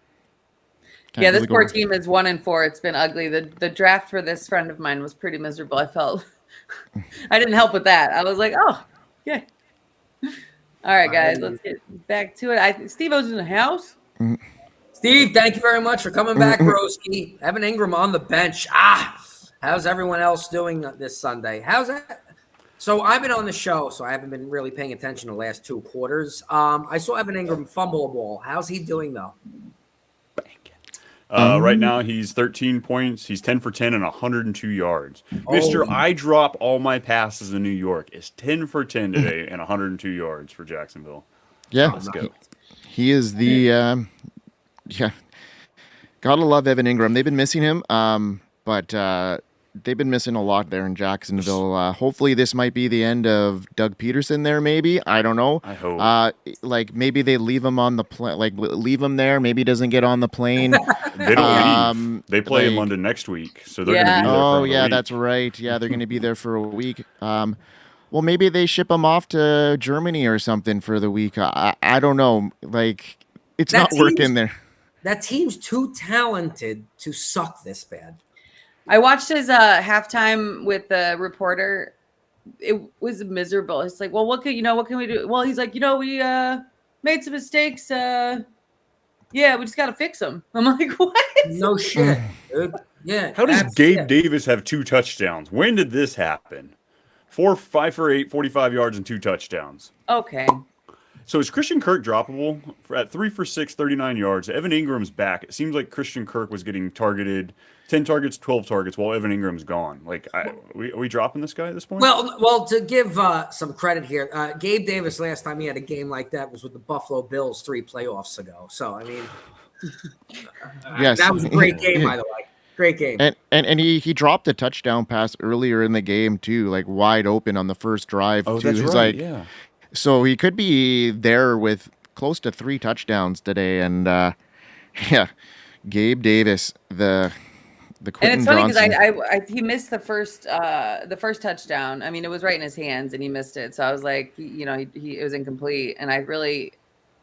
Can't This really poor go- team is 1-4. It's been ugly. The draft for this friend of mine was pretty miserable. I felt I didn't help with that. I was like, oh, yeah. All right, guys, let's get back to it. Steve O's in the house. Steve, thank you very much for coming back, broski. Evan Ingram on the bench. How's everyone else doing this Sunday? How's that? So I've been on the show, so I haven't been really paying attention the last 2 quarters. I saw Evan Ingram fumble a ball. How's he doing, though? Right now, he's 13 points. He's 10 for 10 and 102 yards. Mr. I drop all my passes in New York is 10 for 10 today and 102 yards for Jacksonville. Yeah, Let's go. he is the Gotta love Evan Ingram. They've been missing him, but they've been missing a lot there in Jacksonville. Hopefully, this might be the end of Doug Peterson there. Maybe, I don't know. I hope. Maybe they leave him on the plane. Leave him there. Maybe he doesn't get on the plane. They don't leave. They play in like- London next week, so they're going to be there for Oh another yeah, week. that's right. Yeah, they're going to be there for a week. Well, maybe they ship him off to Germany or something for the week. I don't know. Like, it's That not working team's- there. That team's too talented to suck this bad. I watched his halftime with the reporter. It was miserable. It's like, well, what can we do? Well, he's like, we made some mistakes. We just got to fix them. I'm like, what? No shit, dude. Yeah. How does that's Gabe it. Davis have 2 touchdowns? When did this happen? 5 for 8, 45 yards and 2 touchdowns. Okay. So is Christian Kirk droppable at 3 for 6, 39 yards? Evan Ingram's back. It seems like Christian Kirk was getting targeted 10 targets, 12 targets while Evan Ingram's gone. Like, are we dropping this guy at this point? Well, to give some credit here, Gabe Davis last time he had a game like that was with the Buffalo Bills 3 playoffs ago. So I mean, Yes. that was a great game, by the way. Great game. And he dropped a touchdown pass earlier in the game too, like wide open on the first drive. oh, too. that's He's right. like, Yeah. so he could be there with close to 3 touchdowns today. And Gabe Davis, the And Quentin it's funny Johnson. because he missed the first touchdown. I mean, it was right in his hands and he missed it. So I was like, it was incomplete. And I really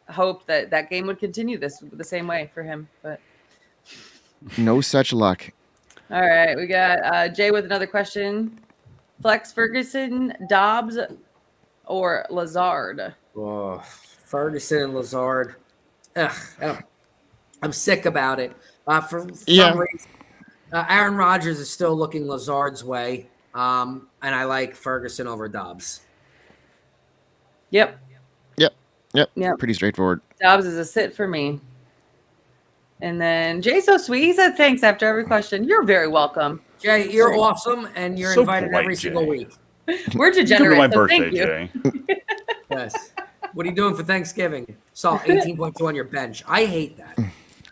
hoped that game would continue the same way for him. But No such luck. all right, we got Jay with another question. Flex Ferguson, Dobbs, or Lazard? Oh, Ferguson and Lazard. I'm sick about it. For some reason, Aaron Rodgers is still looking Lazard's way, and I like Ferguson over Dobbs. Yep. Yep. Pretty straightforward. Dobbs is a sit for me. And then Jay's so sweet. He said thanks after every question. You're very welcome. Jay, you're awesome, and you're So invited polite, every Jay. single week. We're Come to degenerate. my So birthday, thank you. Jay. Yes. What are you doing for Thanksgiving? Saw 18.2 on your bench. I hate that.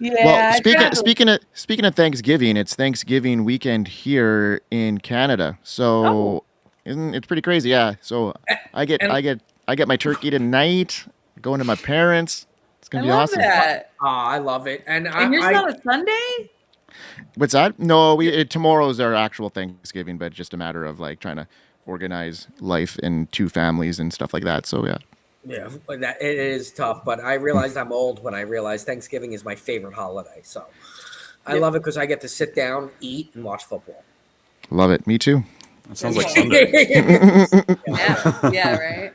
Yeah. Well, speaking of Thanksgiving, it's Thanksgiving weekend here in Canada. So it's pretty crazy, yeah. So I get my turkey tonight, going to my parents. It's I gonna be love awesome. that. Oh, I love it. And And yours not a Sunday? What's that? No, tomorrow's our actual Thanksgiving, but just a matter of like trying to organize life in 2 families and stuff like that. So yeah. Yeah, but it is tough. But I realized I'm old when I realized Thanksgiving is my favorite holiday. So I love it because I get to sit down, eat, and watch football. Love it. Me too. That sounds like Sunday. Yeah, right.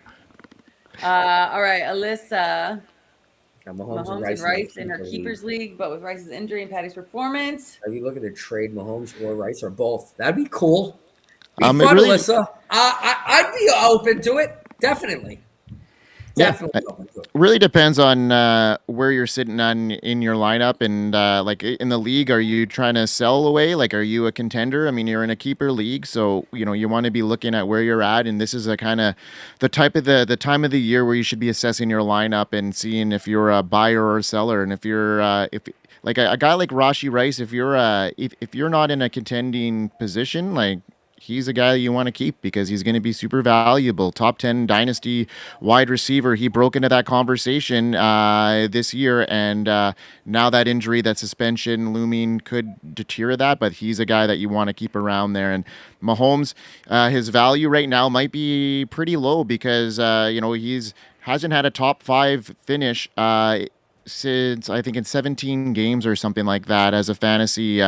All right, Alyssa. Mahomes And Rice in her keepers league, but with Rice's injury and Patty's performance. Are you looking to trade Mahomes or Rice or both? That'd be cool. Be fun, really, Alyssa. I'd be open to it. Definitely. Definitely open to it. Really depends on where you're sitting on in your lineup and like in the league. Are you trying to sell away? Like, are you a contender? I mean, you're in a keeper league, so you want to be looking at where you're at, and this is a kind of the time of the year where you should be assessing your lineup and seeing if you're a buyer or a seller, and if you're if like a guy like Rashee Rice, if you're if you're not in a contending position, like, he's a guy that you want to keep because he's going to be super valuable. Top 10 dynasty wide receiver. He broke into that conversation this year, and now that injury, that suspension looming could deter that, but he's a guy that you want to keep around there. And Mahomes, his value right now might be pretty low because, he's hasn't had a top 5 finish since I think in 17 games or something like that as a fantasy.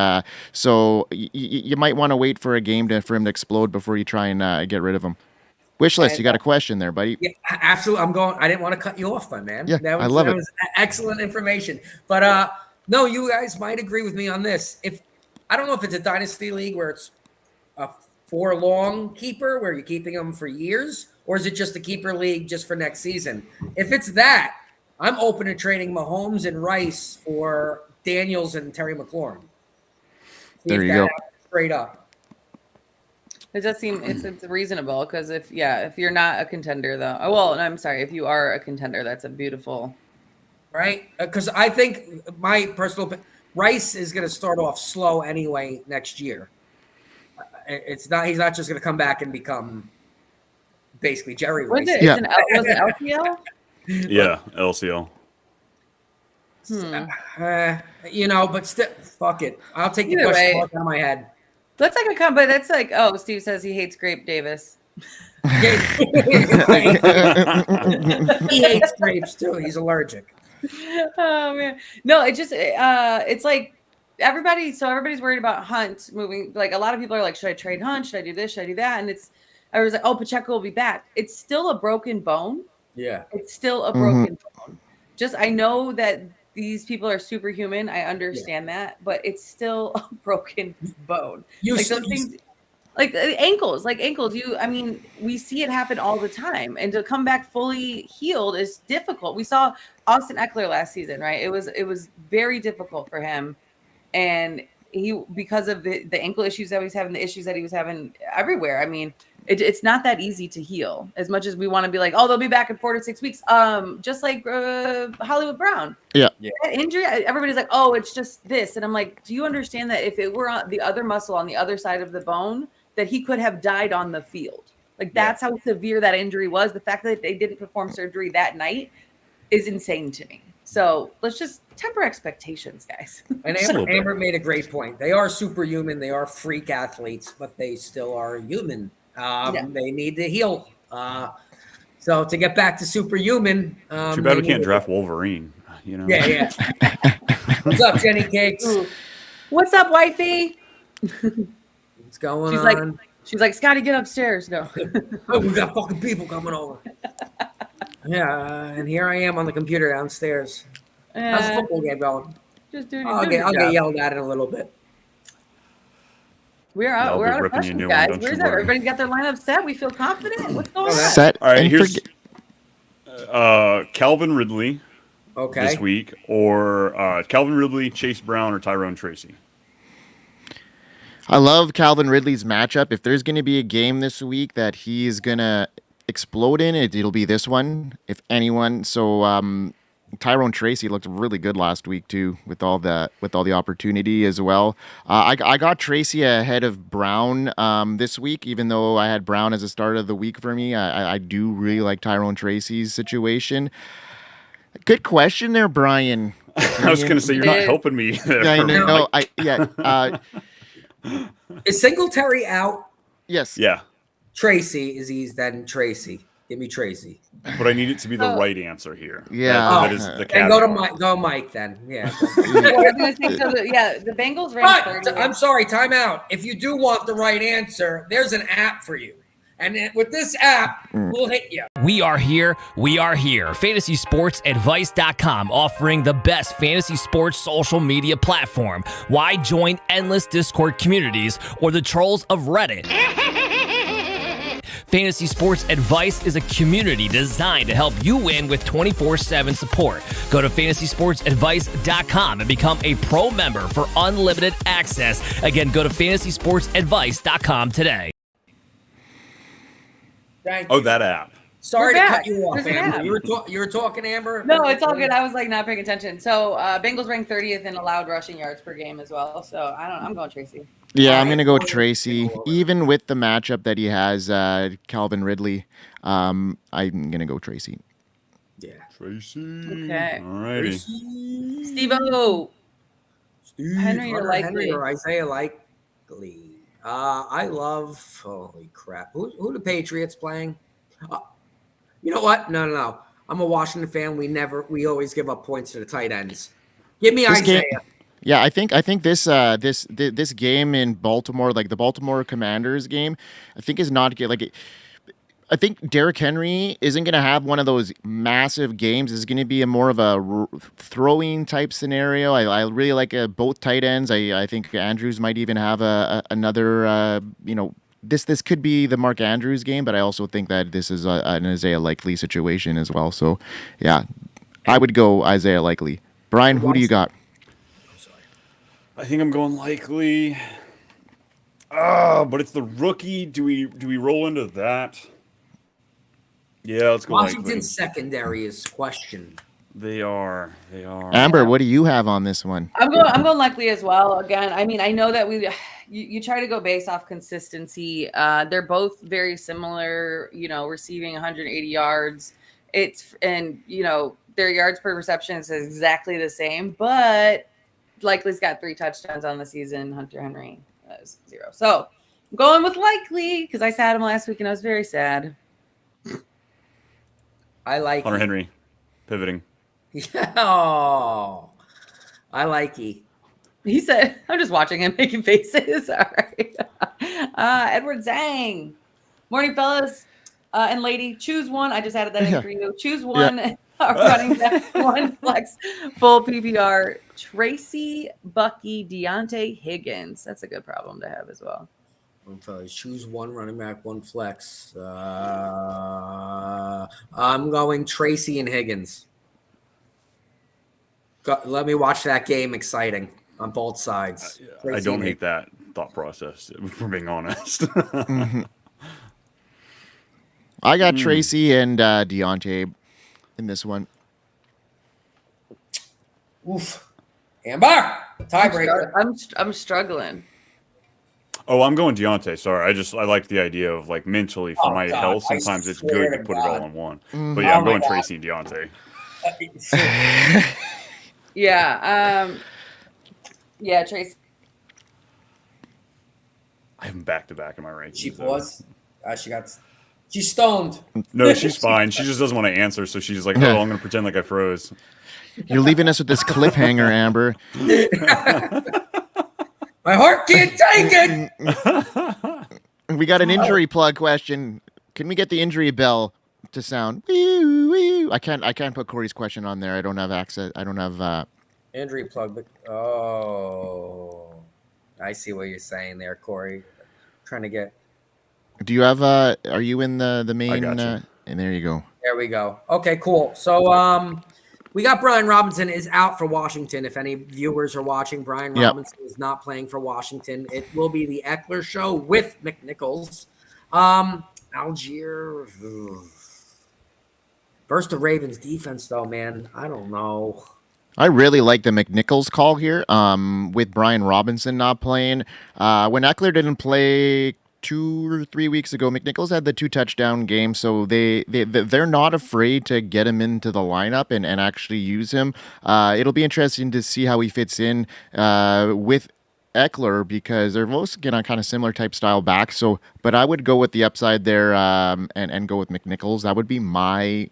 So you might want to wait for a game for him to explode before you try and get rid of him. Wishlist, you got a question there, buddy? Yeah, absolutely. I didn't want to cut you off, my man. Yeah, I love it. That was excellent information. But no, you guys might agree with me on this. I don't know if it's a dynasty league where it's a 4-long keeper where you're keeping them for years, or is it just a keeper league just for next season? If it's that, I'm open to trading Mahomes and Rice for Daniels and Terry McLaurin. There you go. Straight up. It does seem it's reasonable because if you're not a contender though, I'm sorry, if you are a contender, that's a beautiful. Right? Because I think my personal Rice is going to start off slow anyway next year. He's not just going to come back and become basically Jerry Rice. Was it LPL? Yeah, LCL. But still, fuck it. I'll take the Either question way. mark out of my head. That's like a but that's like, oh, Steve says he hates Grape Davis. He hates grapes too. He's allergic. Oh man, no, it just it's like everybody's worried about Hunt moving. Like a lot of people are like, should I trade Hunt? Should I do this? Should I do that? And I was like, oh, Pacheco will be back. It's still a broken bone. Yeah, it's still a broken bone. I know that these people are superhuman. I understand that, but it's still a broken bone. Things, like ankles. We see it happen all the time, and to come back fully healed is difficult. We saw Austin Eckler last season, right? It was very difficult for him, and because of the ankle issues that he was having, the issues that he was having everywhere. I mean, it's not that easy to heal as much as we want to be like, oh, they'll be back in 4 to 6 weeks. Just like Hollywood Brown. Yeah. That injury, everybody's like, oh, it's just this. And I'm like, do you understand that if it were on the other muscle on the other side of the bone, that he could have died on the field? Like that's how severe that injury was. The fact that they didn't perform surgery that night is insane to me. So let's just temper expectations, guys. And Amber made a great point. They are superhuman. They are freak athletes, but they still are human. They need to heal. So to get back to superhuman, too bad we can't draft Wolverine. Yeah. What's up, Jenny Cakes? Ooh. What's up, wifey? What's going on? She's like, Scotty, get upstairs. No. Oh, we got fucking people coming over. Yeah, and here I am on the computer downstairs. How's the football game going? Just doing. I'll get yelled at in a little bit. We're out of questions, guys. Where's that? Everybody got their lineup set? We feel confident. What's going on? Set. All right, here's Calvin Ridley this week, or Calvin Ridley, Chase Brown, or Tyrone Tracy. I love Calvin Ridley's matchup. If there's going to be a game this week that he's going to explode in, it'll be this one, if anyone. So Tyrone Tracy looked really good last week too, with all the opportunity as well. I got Tracy ahead of Brown this week, even though I had Brown as a start of the week for me. I do really like Tyrone Tracy's situation. Good question there, Brian. I was going to say you're not helping me. I know. Is Singletary out? Yes. Yeah. Tracy is easy. Then Tracy. Give me Tracy. But I need it to be the right answer here. Yeah. That is the And caveat. go to Mike. Go Mike then. Yeah. The Bengals ranked 30th. I'm sorry. Time out. If you do want the right answer, there's an app for you. And with this app, we'll hit you. We are here. We are here. FantasySportsAdvice.com, offering the best fantasy sports social media platform. Why join endless Discord communities or the trolls of Reddit? Fantasy Sports Advice is a community designed to help you win with 24/7 support. Go to FantasySportsAdvice.com and become a pro member for unlimited access. Again, go to FantasySportsAdvice.com today. Thank you. Oh, that app. Sorry We're to back. cut you off, There's an Amber. app. You were talking, Amber? No, it's all good. I was like not paying attention. So Bengals ranked 30th in allowed rushing yards per game as well. So I'm going Tracy. Yeah, I'm going to go Tracy. Even with the matchup that he has, Calvin Ridley, I'm going to go Tracy. Yeah. Tracy. Okay. All righty. Steve-O. Henry or Likely? Henry or Isaiah Likely. I love. Holy crap! Who the Patriots playing? You know what? No. I'm a Washington fan. We always give up points to the tight ends. Give me Isaiah. Yeah, I think this game in Baltimore, like the Baltimore Commanders game, I think is not good. Like, I think Derrick Henry isn't going to have one of those massive games. It's going to be more of a throwing type scenario. I really like both tight ends. I think Andrews might even have another. This could be the Mark Andrews game, but I also think that this is an Isaiah Likely situation as well. So, yeah, I would go Isaiah Likely. Brian, who do you got? I think I'm going Likely. But it's the rookie. Do we roll into that? Yeah, let's go Washington's Likely. secondary is questioned. They are. Amber, what do you have on this one? I'm going Likely as well. Again, I mean, I know that you try to go based off consistency. They're both very similar, receiving 180 yards. Their yards per reception is exactly the same, but Likely's got 3 touchdowns on the season. Hunter Henry is 0. So I'm going with Likely because I sat him last week and I was very sad. I like Hunter Henry, pivoting. Oh, I like he. He said, I'm just watching him making faces. All right. Edward Zhang. Morning, fellas and lady. Choose one. I just added that in for you. Choose one. Running back, one flex, full PPR. Tracy, Bucky, Deontay, Higgins. That's a good problem to have as well. Choose one running back, one flex. I'm going Tracy and Higgins. Let me watch that game. Exciting on both sides. I don't hate that thought process, if we're being honest. I got Tracy and Deontay in this one. Oof. Amber, tiebreaker. I'm struggling. Oh, I'm going Deontay. Sorry, I like the idea of like mentally for my health. Sometimes it's good to put it all in one. But yeah, I'm going Tracy and Deontay. Yeah. Tracy. I have them back to back in my rankings. She was. She's stoned. No, she's fine. She just doesn't want to answer, so she's like, "Oh, I'm going to pretend like I froze." You're leaving us with this cliffhanger, Amber. My heart can't take it. We got an injury plug question. Can we get the injury bell to sound? Wee, wee. I can't put Corey's question on there. I don't have access. I don't have Injury plug. I see what you're saying there, Corey. Trying to get. Do you have are you in the main I got you. And there you go. There we go. Okay, cool. So we got Brian Robinson is out for Washington. If any viewers are watching, Brian Robinson is not playing for Washington. It will be the Eckler show with McNichols. Algier versus the Ravens defense, though, man. I don't know. I really like the McNichols call here. With Brian Robinson not playing. When Eckler didn't play 2 or 3 weeks ago, McNichols had the 2 touchdown game, so they're not afraid to get him into the lineup and actually use him. It'll be interesting to see how he fits in with Eckler because they're both kind of similar type style back. So, but I would go with the upside there and go with McNichols. That would be my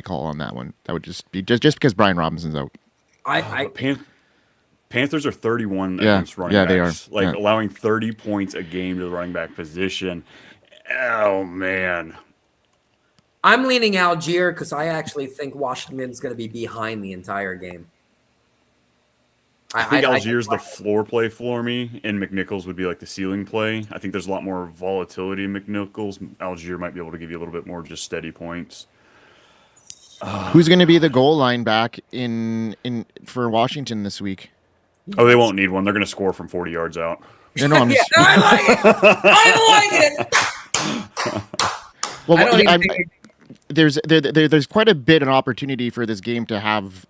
call on that one. That would just be just because Brian Robinson's out. Panthers are 31 against running backs. They are. Allowing 30 points a game to the running back position. Oh, man. I'm leaning Algier because I actually think Washington's going to be behind the entire game. I think Algier's the floor play for me, and McNichols would be like the ceiling play. I think there's a lot more volatility in McNichols. Algier might be able to give you a little bit more just steady points. Who's going to be the goal line back in for Washington this week? Oh, they won't need one. They're going to score from 40 yards out. No, I'm just... I like it. Well, there's quite a bit an opportunity for this game to have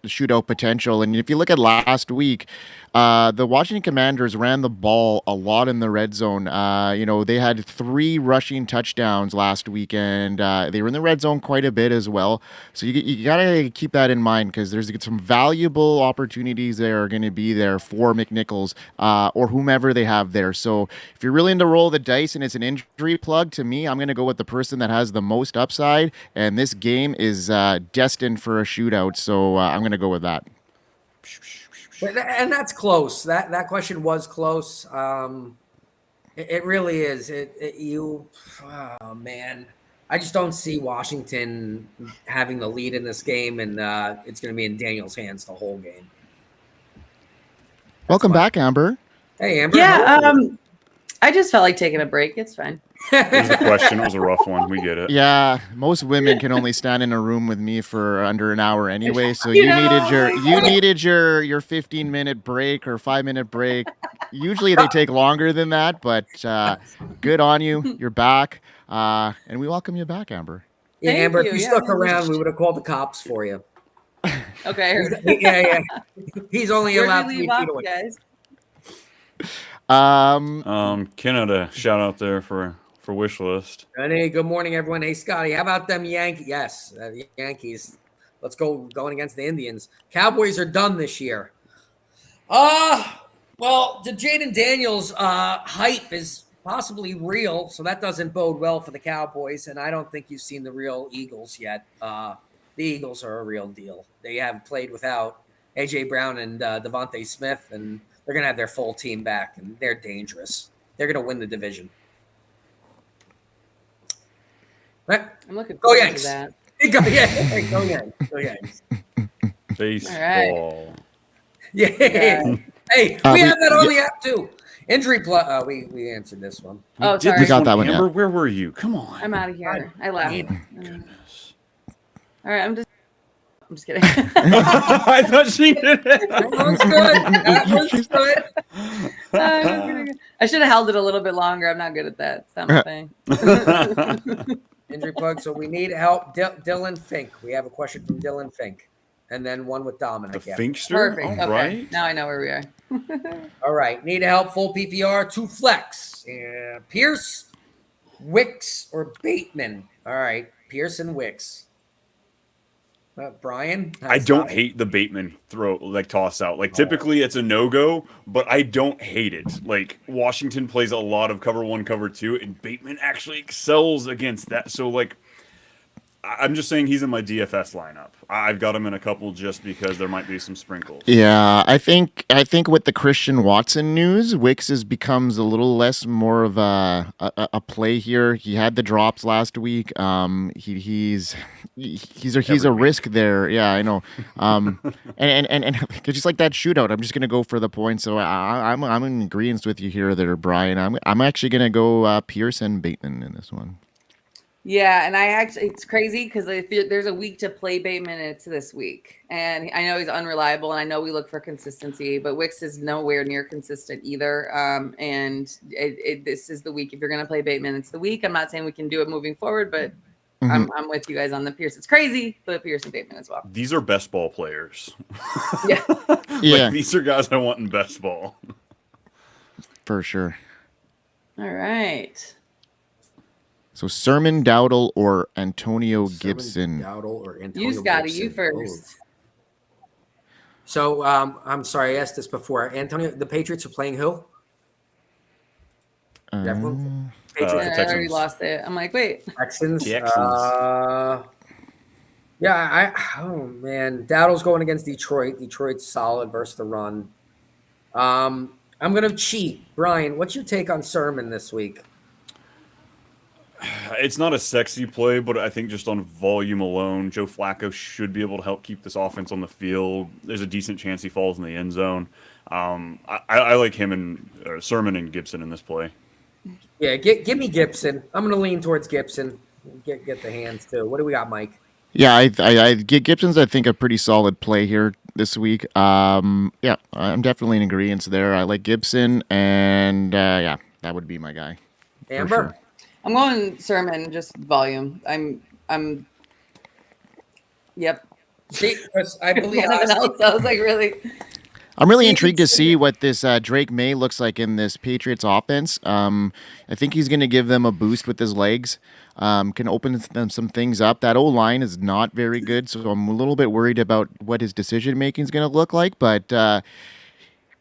shootout potential, and if you look at last week, the Washington Commanders ran the ball a lot in the red zone. They had 3 rushing touchdowns last week, and they were in the red zone quite a bit as well. So you gotta keep that in mind because there's some valuable opportunities that are going to be there for McNichols or whomever they have there. So if you're willing to roll the dice and it's an injury plug, to me, I'm going to go with the person that has the most upside. And this game is destined for a shootout, so I'm going to go with that. And that's close. That question was close. It really is. Oh man, I just don't see Washington having the lead in this game, and it's going to be in Daniel's hands the whole game. Welcome back, Amber. Hey, Amber. Yeah, I just felt like taking a break. It's fine. There's a question. It was a rough one. We get it. Yeah, most women can only stand in a room with me for under an hour anyway. So you needed your 15-minute break or 5-minute break. Usually they take longer than that, but good on you. You're back, and we welcome you back, Amber. Yeah, Thank Amber, you. if you stuck around, we would have called the cops for you. Okay. Yeah. He's only allowed 3 feet off, away. guys. Ken had a shout out there for Wishlist. And hey, good morning, everyone. Hey, Scotty, how about them Yankees? Yes, the Yankees. Let's go going against the Indians. Cowboys are done this year. Well, the Jaden Daniels hype is possibly real, so that doesn't bode well for the Cowboys, and I don't think you've seen the real Eagles yet. The Eagles are a real deal. They have played without A.J. Brown and Devontae Smith, and they're going to have their full team back, and they're dangerous. They're going to win the division. Right. I'm looking forward to that. Go Yanks. Baseball. All right. Yeah. Hey, we have that on the app too. Injury plus. We answered this one. Oh, sorry. We got that one. Amber, Yeah. where were you? Come on. I'm out of here. I left. Goodness. All right. I'm just kidding. I thought she did it. That was good. I should have held it a little bit longer. I'm not good at that. It's not my thing. Injury plug. So we need help. Dylan Fink. We have a question from Dylan Fink, and then one with Dominic. The Finkster. Perfect. All Okay. right. Now I know where we are. All right. Need help. Full PPR. 2 flex. Pierce, Wicks, or Bateman. All right. Pierce and Wicks. Brian? I don't hate the Bateman toss out. Typically it's a no-go, but I don't hate it. Washington plays a lot of cover 1, cover 2, and Bateman actually excels against that. So I'm just saying he's in my DFS lineup. I've got him in a couple just because there might be some sprinkles. Yeah, I think with the Christian Watson news, Wicks becomes a little less more of a play here. He had the drops last week. He's a risk there. Yeah, I know. And just like that shootout, I'm just gonna go for the points. So I'm in agreement with you here, there, Brian. I'm actually gonna go Pierce and Bateman in this one. Yeah, and it's crazy because there's a week to play Bateman, and it's this week. And I know he's unreliable, and I know we look for consistency, but Wicks is nowhere near consistent either. And this is the week. If you're going to play Bateman, it's the week. I'm not saying we can do it moving forward, but I'm with you guys on the Pierce. It's crazy, but Pierce and Bateman as well. These are best ball players. Yeah. Yeah. These are guys I want in best ball. For sure. All right. So Sermon Dowdle or Antonio Gibson? Dowdle or Antonio You, Scotty, Gibson. you first. So I'm sorry, I asked this before. Antonio, the Patriots are playing who? Um, Patriots, I already Texans. lost it. I'm like, wait. Texans. Texans. Yeah, oh man, Dowdle's going against Detroit. Detroit's solid versus the run. I'm gonna cheat. Brian, what's your take on Sermon this week? It's not a sexy play, but I think just on volume alone, Joe Flacco should be able to help keep this offense on the field. There's a decent chance he falls in the end zone. I like him and Sermon and Gibson in this play. Yeah, give me Gibson. I'm gonna lean towards Gibson. Get the hands too. What do we got, Mike? Yeah, I Gibson's, I think, a pretty solid play here this week. Yeah, I'm definitely in agreement there. I like Gibson, and yeah, that would be my guy. Amber? Sure. I'm going Sermon, just volume. Yep. See, I believe Nothing else. I was like, really? I'm really intrigued to see what this Drake May looks like in this Patriots offense. I think he's going to give them a boost with his legs. Can open them some things up. That O-line is not very good, so I'm a little bit worried about what his decision making is going to look like. But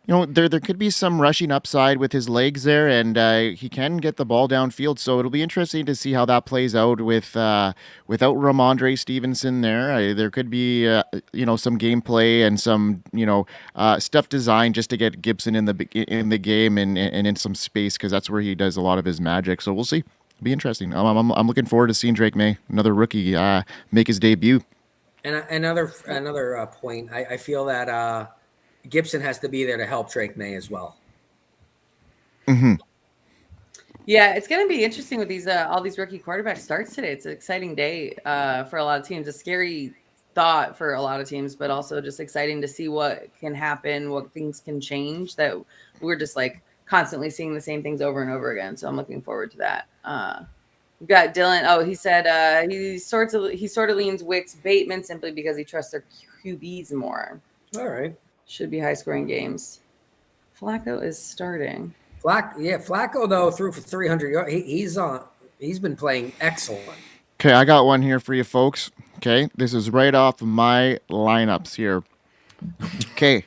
there could be some rushing upside with his legs there, and he can get the ball downfield. So it'll be interesting to see how that plays out without Ramondre Stevenson there. There could be some gameplay and some stuff designed just to get Gibson in the game and in some space, because that's where he does a lot of his magic. So we'll see. It'll be interesting. I'm looking forward to seeing Drake May, another rookie, make his debut. And another point, I feel that Gibson has to be there to help Drake May as well. Mm-hmm. Yeah, it's going to be interesting with these all these rookie quarterback starts today. It's an exciting day for a lot of teams. A scary thought for a lot of teams, but also just exciting to see what can happen, what things can change. That we're just like constantly seeing the same things over and over again. So I'm looking forward to that. We've got Dylan. Oh, he said he sort of leans Wicks Bateman simply because he trusts their QBs more. All right. Should be high scoring games. Flacco is starting. Flacco though threw for 300 yards. He's been playing excellent. Okay, I got one here for you folks. Okay, this is right off of my lineups here. Okay,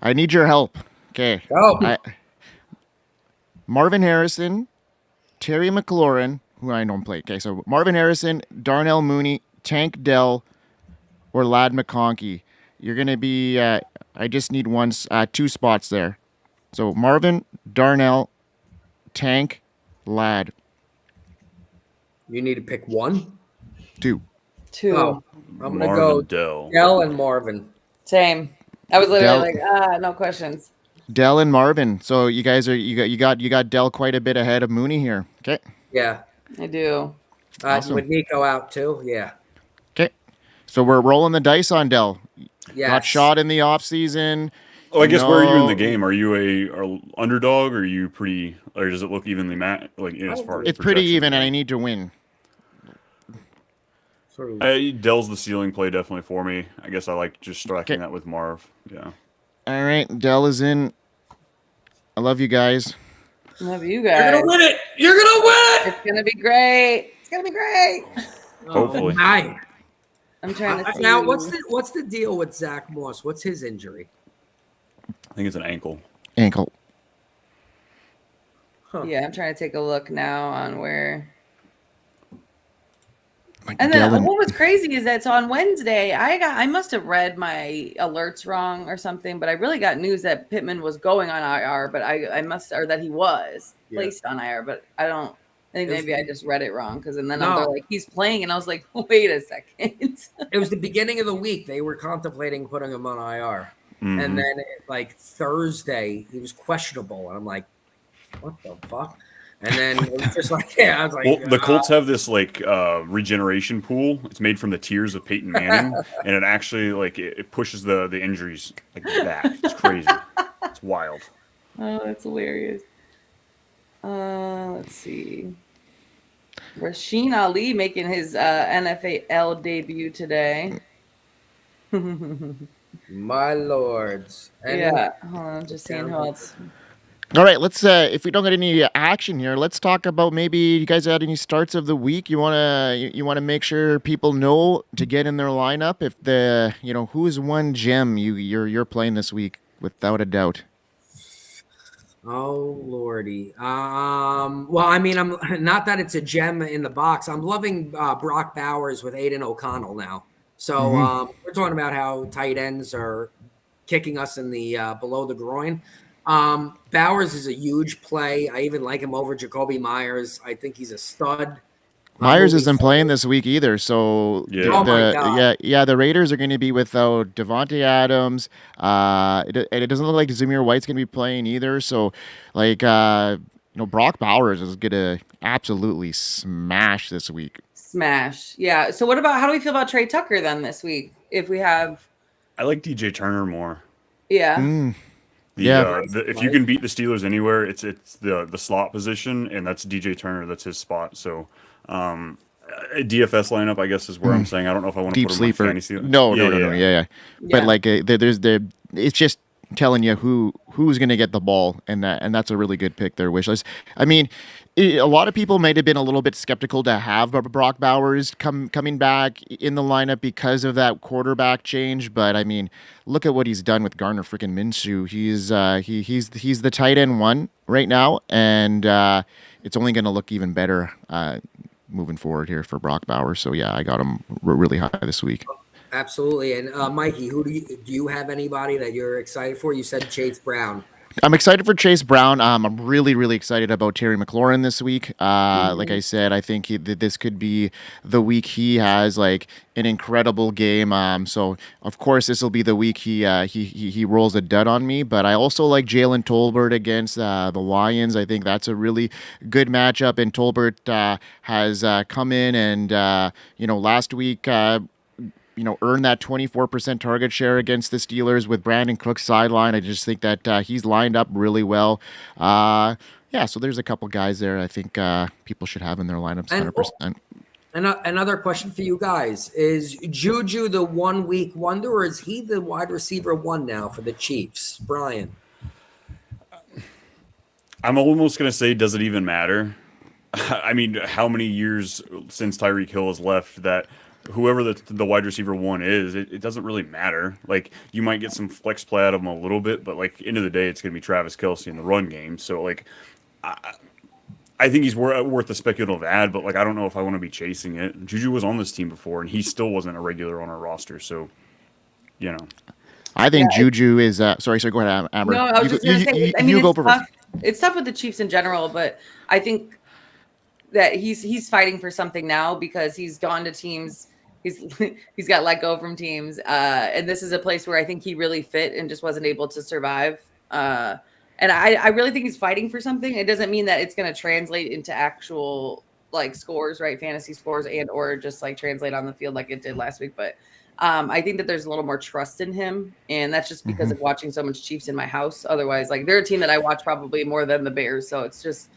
I need your help. Okay, Go. Marvin Harrison, Terry McLaurin, who I don't play. Okay, so Marvin Harrison, Darnell Mooney, Tank Dell, or Lad McConkey. You're gonna be. I just need two spots there. So Marvin, Darnell, Tank, Lad. You need to pick one. Two. Oh, I'm gonna Marvin go Dell and Marvin. Same. I was literally no questions. Dell and Marvin. So you guys you got Dell quite a bit ahead of Mooney here. Okay. Yeah, I do. Awesome. With Nico out too. Yeah. Okay. So we're rolling the dice on Dell. Yeah. Got shot in the offseason. Oh, I guess where are you in the game? Are you a underdog, or are you pretty, or does it look evenly as far as It's pretty projection? even, and I need to win. Dell's the ceiling play definitely for me. I guess I like just striking that with Marv. Yeah. All right, Dell is in. I love you guys. Love you guys. You're gonna win it. You're gonna win it. It's gonna be great. It's gonna be great. Hopefully. Hi. I'm trying to see. Now, what's the deal with Zach Moss? What's his injury? I think it's an ankle. Ankle. Huh. Yeah, I'm trying to take a look now on where. Like And then Dell what was crazy is that so on Wednesday I must have read my alerts wrong or something, but I really got news that Pittman was going on IR, but or that he was placed on IR, but I think maybe I just read it wrong they're like he's playing, and I was like, wait a second. It was the beginning of the week. They were contemplating putting him on IR. Mm-hmm. And then Thursday, he was questionable. And I'm like, what the fuck? And then it was just like, I was like, well, the Colts have this regeneration pool. It's made from the tears of Peyton Manning, and it actually it pushes the injuries back. It's crazy. It's wild. Oh, that's hilarious. Let's see. Rasheen Ali making his NFL debut today. my lords. And Yeah, hold on, just seeing who else. All right, let's. If we don't get any action here, let's talk about maybe you guys had any starts of the week. You wanna make sure people know to get in their lineup. If who's one gem you're playing this week without a doubt. Oh Lordy. Well, I mean, I'm not that it's a gem in the box. I'm loving Brock Bowers with Aiden O'Connell now. So we're talking about how tight ends are kicking us in the below the groin. Bowers is a huge play. I even like him over Jacoby Myers. I think he's a stud. Myers isn't playing this week either, so Yeah. Oh my God. the Raiders are going to be without Devontae Adams. It doesn't look like Zamir White's going to be playing either. So, Brock Bowers is going to absolutely smash this week. Smash. Yeah. So how do we feel about Trey Tucker then this week? If we have, I like DJ Turner more. yeah. If you can beat the Steelers anywhere, it's the slot position, and that's DJ Turner. That's his spot. So, a DFS lineup, I guess, is where I'm saying I don't know if I want to Deep put sleeper. him in my fantasy. No. Yeah. But it's just telling you who's going to get the ball, and that's a really good pick there, Wishlist. I mean, a lot of people might have been a little bit skeptical to have Brock Bowers coming back in the lineup because of that quarterback change, but I mean, look at what he's done with Gardner freaking Minshew. He's the tight end one right now, and it's only going to look even better moving forward here for Brock Bowers. So yeah, I got him really high this week. Absolutely. And Mikey, who do you have anybody that you're excited for? You said Chase Brown. I'm excited for Chase Brown. I'm really, really excited about Terry McLaurin this week. Like I said, I think this could be the week he has like an incredible game. So of course this will be the week he rolls a dud on me. But I also like Jalen Tolbert against the Lions. I think that's a really good matchup. And Tolbert has come in and last week. Earn that 24% target share against the Steelers with Brandon Cook's sideline. I just think that he's lined up really well. So there's a couple guys there I think people should have in their lineups 100%. Another question for you guys. Is Juju the 1 week wonder, or is he the wide receiver one now for the Chiefs? Brian? I'm almost going to say, does it even matter? I mean, how many years since Tyreek Hill has left that whoever the wide receiver one is, it doesn't really matter. Like, you might get some flex play out of him a little bit, but like end of the day, it's going to be Travis Kelce in the run game. So like, I think he's worth a speculative ad, but like I don't know if I want to be chasing it. Juju was on this team before, and he still wasn't a regular on our roster. So, I think Juju is. Sorry, go ahead, Amber. No, I was just going to say. I mean, go first. It's tough with the Chiefs in general, but I think that he's fighting for something now because he's gone to teams. He's got let go from teams, and this is a place where I think he really fit and just wasn't able to survive. And I really think he's fighting for something. It doesn't mean that it's going to translate into actual like scores, right? Fantasy scores or just like translate on the field like it did last week. But I think that there's a little more trust in him, and that's just because of watching so much Chiefs in my house. Otherwise, like they're a team that I watch probably more than the Bears, so it's just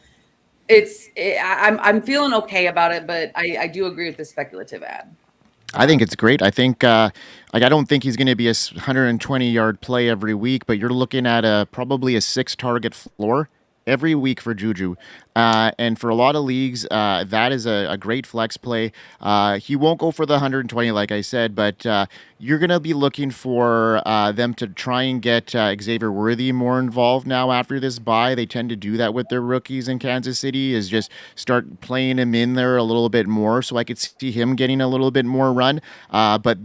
I'm feeling okay about it, but I do agree with the speculative ad. I think it's great. I think I don't think he's going to be a 120-yard play every week, but you're looking at probably a 6-target floor every week for Juju. And for a lot of leagues, that is a great flex play. He won't go for the 120, like I said, but you're going to be looking for them to try and get Xavier Worthy more involved now after this bye. They tend to do that with their rookies in Kansas City, is just start playing him in there a little bit more. So I could see him getting a little bit more run. But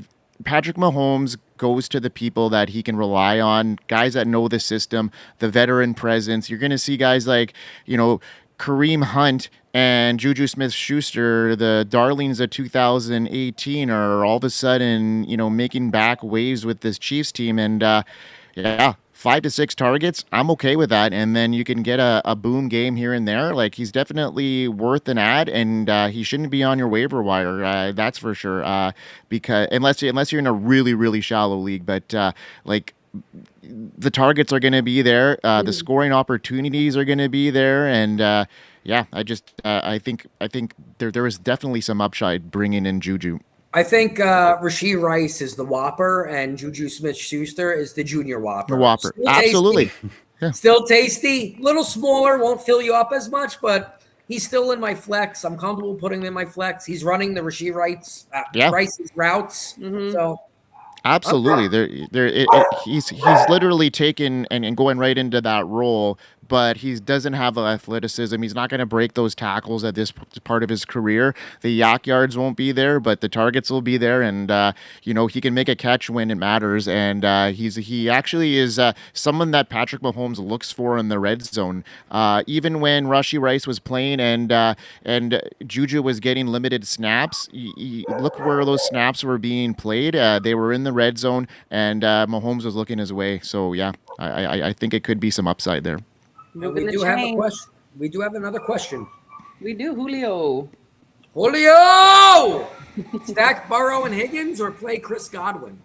Patrick Mahomes goes to the people that he can rely on, guys that know the system, the veteran presence. You're going to see guys like, Kareem Hunt and Juju Smith-Schuster, the darlings of 2018, are all of a sudden, making back waves with this Chiefs team. And 5 to 6 targets, I'm okay with that. And then you can get a boom game here and there. Like, he's definitely worth an ad, and he shouldn't be on your waiver wire. That's for sure. Because unless you're in a really, really shallow league, but the targets are going to be there. The scoring opportunities are going to be there. And I think there is definitely some upside bringing in Juju. I think Rashee Rice is the Whopper and Juju Smith-Schuster is the Junior Whopper. The Whopper. Absolutely. Yeah. Still tasty, little smaller, won't fill you up as much, but he's still in my flex. I'm comfortable putting him in my flex. He's running the Rasheed Rice's routes. So Absolutely. He's literally taken and going right into that role, but he doesn't have the athleticism. He's not going to break those tackles at this part of his career. The yak yards won't be there, but the targets will be there, and he can make a catch when it matters. And he actually is someone that Patrick Mahomes looks for in the red zone. Even when Rashee Rice was playing and Juju was getting limited snaps, look where those snaps were being played. They were in the red zone, and Mahomes was looking his way. So yeah, I think it could be some upside there. we do have a question. We do have another question. We do, Julio. Stack Burrow and Higgins or play Chris Godwin?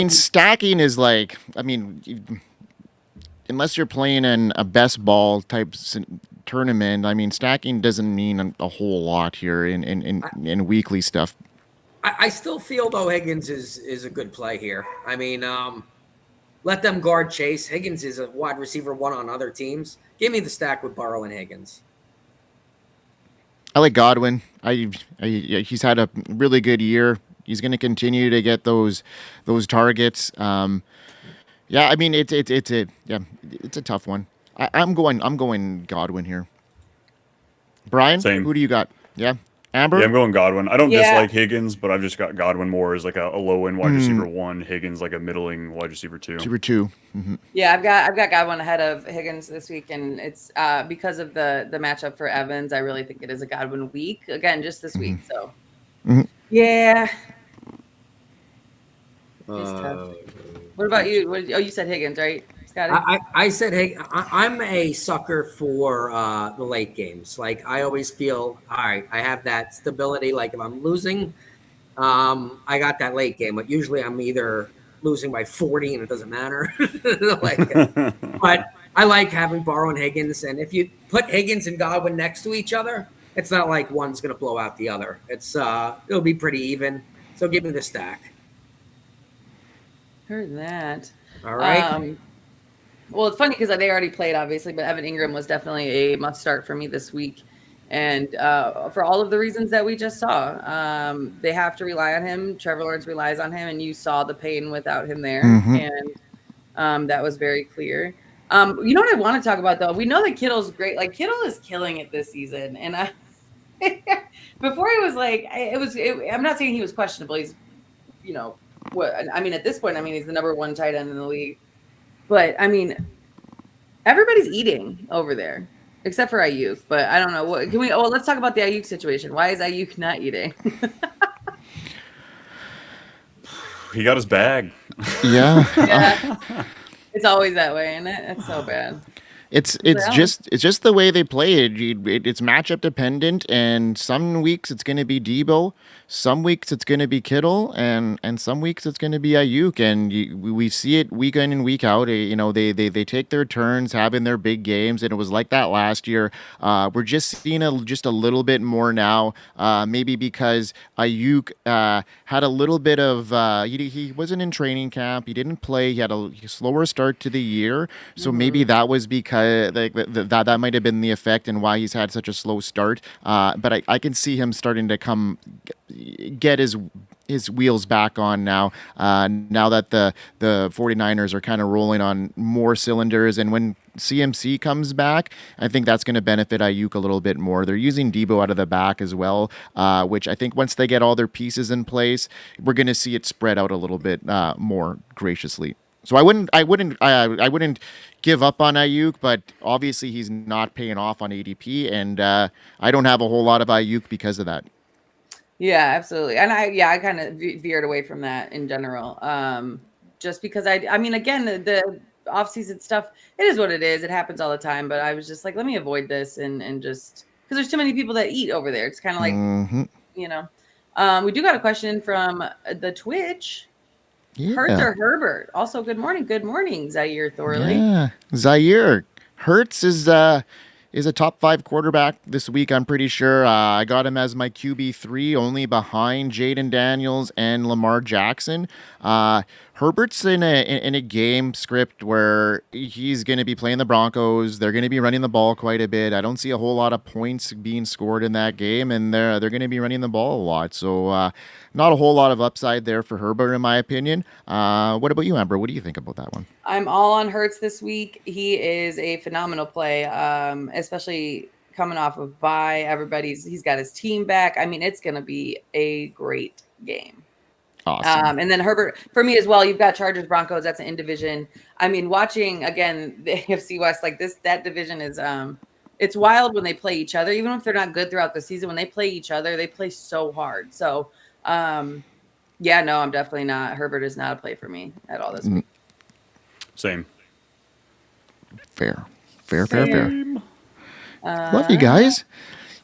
Stacking is unless you're playing in a best ball type tournament, stacking doesn't mean a whole lot here in weekly stuff. I still feel, though, Higgins is a good play here. Let them guard Chase. Higgins is a wide receiver one on other teams. Give me the stack with Burrow and Higgins. I like Godwin. He's had a really good year. He's going to continue to get those targets. It's a tough one. I'm going Godwin here. Brian, Same. Who do you got? Yeah, Amber. Yeah, I'm going Godwin. I don't dislike Higgins, but I've just got Godwin more as like a low end wide receiver 1. Higgins like a middling wide receiver 2. Receiver 2. Mm-hmm. Yeah, I've got Godwin ahead of Higgins this week, and it's because of the matchup for Evans. I really think it is a Godwin week again, just this week. So, yeah. It's tough. What about you? You said Higgins, right, Scotty? I said, hey, I'm a sucker for the late games. Like, I always feel, all right, I have that stability. Like, if I'm losing, I got that late game. But usually I'm either losing by 40 and it doesn't matter. But I like having Burrow and Higgins. And if you put Higgins and Godwin next to each other, it's not like one's going to blow out the other. It'll be pretty even. So give me the stack. Heard that. All right. Well, it's funny because they already played, obviously, but Evan Ingram was definitely a must start for me this week. And for all of the reasons that we just saw, they have to rely on him. Trevor Lawrence relies on him, and you saw the pain without him there. And that was very clear. You know what I want to talk about, though? We know that Kittle's great. Like, Kittle is killing it this season. And before it was like, I'm not saying he was questionable. He's, at this point, he's the number 1 tight end in the league. But, everybody's eating over there, except for Ayuk. But I don't know. Let's talk about the Ayuk situation. Why is Ayuk not eating? He got his bag. Yeah. Yeah. It's always that way, isn't it? It's so bad. It's just the way they play it. It's matchup dependent, and some weeks it's going to be Debo, some weeks it's going to be Kittle, and some weeks it's going to be Ayuk, and we see it week in and week out. They take their turns having their big games, and it was like that last year. We're just seeing just a little bit more now, maybe because Ayuk had a little bit of he wasn't in training camp, he didn't play, he had a slower start to the year, so maybe that was because that might have been the effect and why he's had such a slow start. But I can see him starting to get his wheels back on now. Now that the 49ers are kind of rolling on more cylinders, and when CMC comes back, I think that's going to benefit Ayuk a little bit more. They're using Debo out of the back as well, which I think once they get all their pieces in place, we're going to see it spread out a little bit more graciously. So I wouldn't give up on Ayuk, but obviously he's not paying off on ADP, and I don't have a whole lot of Ayuk because of that. Yeah, absolutely. And I kind of veered away from that in general. Just because again, the off-season stuff, it is what it is. It happens all the time, but I was just like, let me avoid this and just because there's too many people that eat over there. It's kind of like, we do got a question from the Twitch. Yeah. Hurts or Herbert? Also, good morning, Zaire Thorley. Yeah, Zaire. Hurts is is a top 5 quarterback this week, I'm pretty sure. I got him as my QB3, only behind Jaden Daniels and Lamar Jackson. Herbert's in a game script where he's going to be playing the Broncos. They're going to be running the ball quite a bit. I don't see a whole lot of points being scored in that game, and they're going to be running the ball a lot. So not a whole lot of upside there for Herbert, in my opinion. What about you, Amber? What do you think about that one? I'm all on Hurts this week. He is a phenomenal play, especially coming off of bye. He's got his team back. I mean, it's going to be a great game. Awesome. And then Herbert, for me as well, you've got Chargers, Broncos. That's an in division. I mean, watching again the AFC West like this, that division is it's wild when they play each other. Even if they're not good throughout the season, when they play each other, they play so hard. So, yeah, no, I'm definitely not. Herbert is not a play for me at all this week. Same. Fair. Love you guys.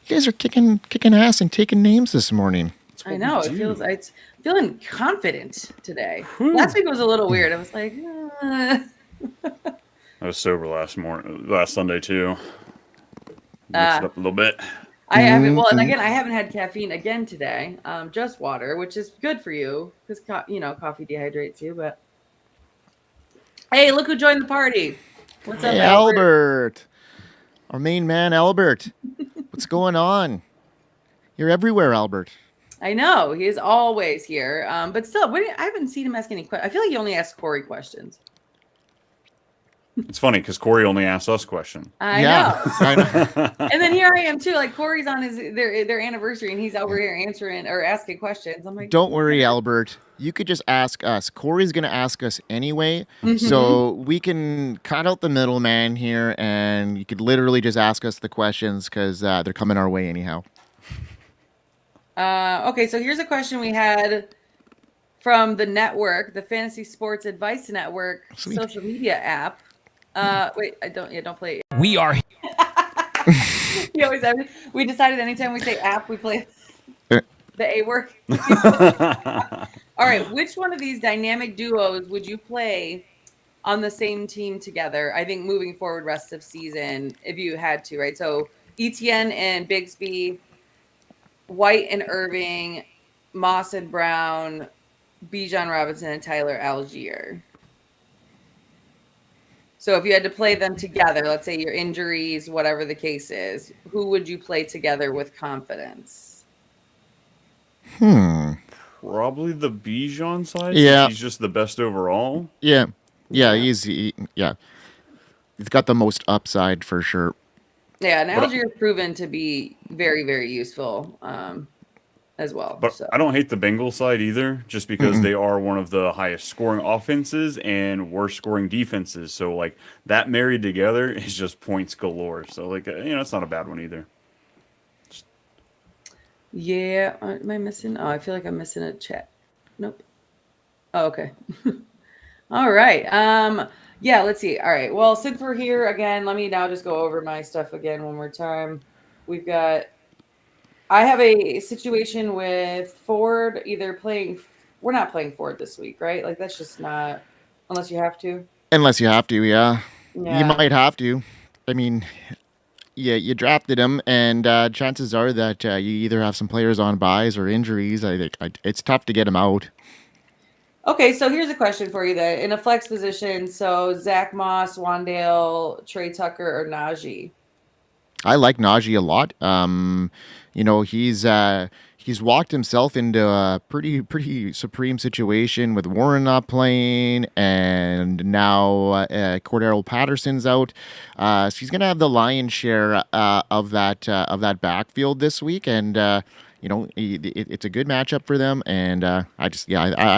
You guys are kicking ass and taking names this morning. I know. It's feeling confident today. Last week was a little weird. I was like, I was sober last Sunday too. Mixed it up a little bit. I haven't. Well, and again, I haven't had caffeine again today. Just water, which is good for you because coffee dehydrates you. But hey, look who joined the party! What's up, Albert? Our main man, Albert. What's going on? You're everywhere, Albert. I know he is always here, but still, I haven't seen him ask any questions. I feel like he only asks Corey questions. It's funny because Corey only asks us questions. I know. I know. And then here I am too. Like Corey's on their anniversary, and he's over here answering or asking questions. I'm like, don't worry, Albert. You could just ask us. Corey's going to ask us anyway, so we can cut out the middleman here, and you could literally just ask us the questions because they're coming our way anyhow. Okay, so here's a question we had from the network, the Fantasy Sports Advice Network social media app. Wait, don't play it. We are. We decided anytime we say app, we play the A word. All right, which one of these dynamic duos would you play on the same team together? I think moving forward rest of season, if you had to, right? So Etienne and Bigsby, White and Irving, Moss and Brown, Bijan Robinson and Tyler Algier. So if you had to play them together, let's say your injuries, whatever the case is, who would you play together with confidence? Probably the Bijan side. Yeah. He's just the best overall. Yeah. He's got the most upside for sure. Yeah, and Algier's proven to be very, very useful as well. But I don't hate the Bengals side either, just because they are one of the highest scoring offenses and worst scoring defenses. So, like, that married together is just points galore. So, like, it's not a bad one either. Yeah. Am I missing? Oh, I feel like I'm missing a chat. Nope. Oh, okay. All right. Yeah, let's see. All right. Well, since we're here again, let me now just go over my stuff again one more time. I have a situation with Ford we're not playing Ford this week, right? Like that's just not, unless you have to. Unless you have to, yeah. You might have to. I mean, yeah, you drafted him, and chances are that you either have some players on buys or injuries. I think it's tough to get him out. Okay, so here's a question for you then. In a flex position, so Zach Moss, Wandale, Trey Tucker, or Najee? I like Najee a lot. He's walked himself into a pretty supreme situation with Warren not playing, and now Cordero Patterson's out. So he's gonna have the lion's share of that backfield this week, and it's a good matchup for them. And I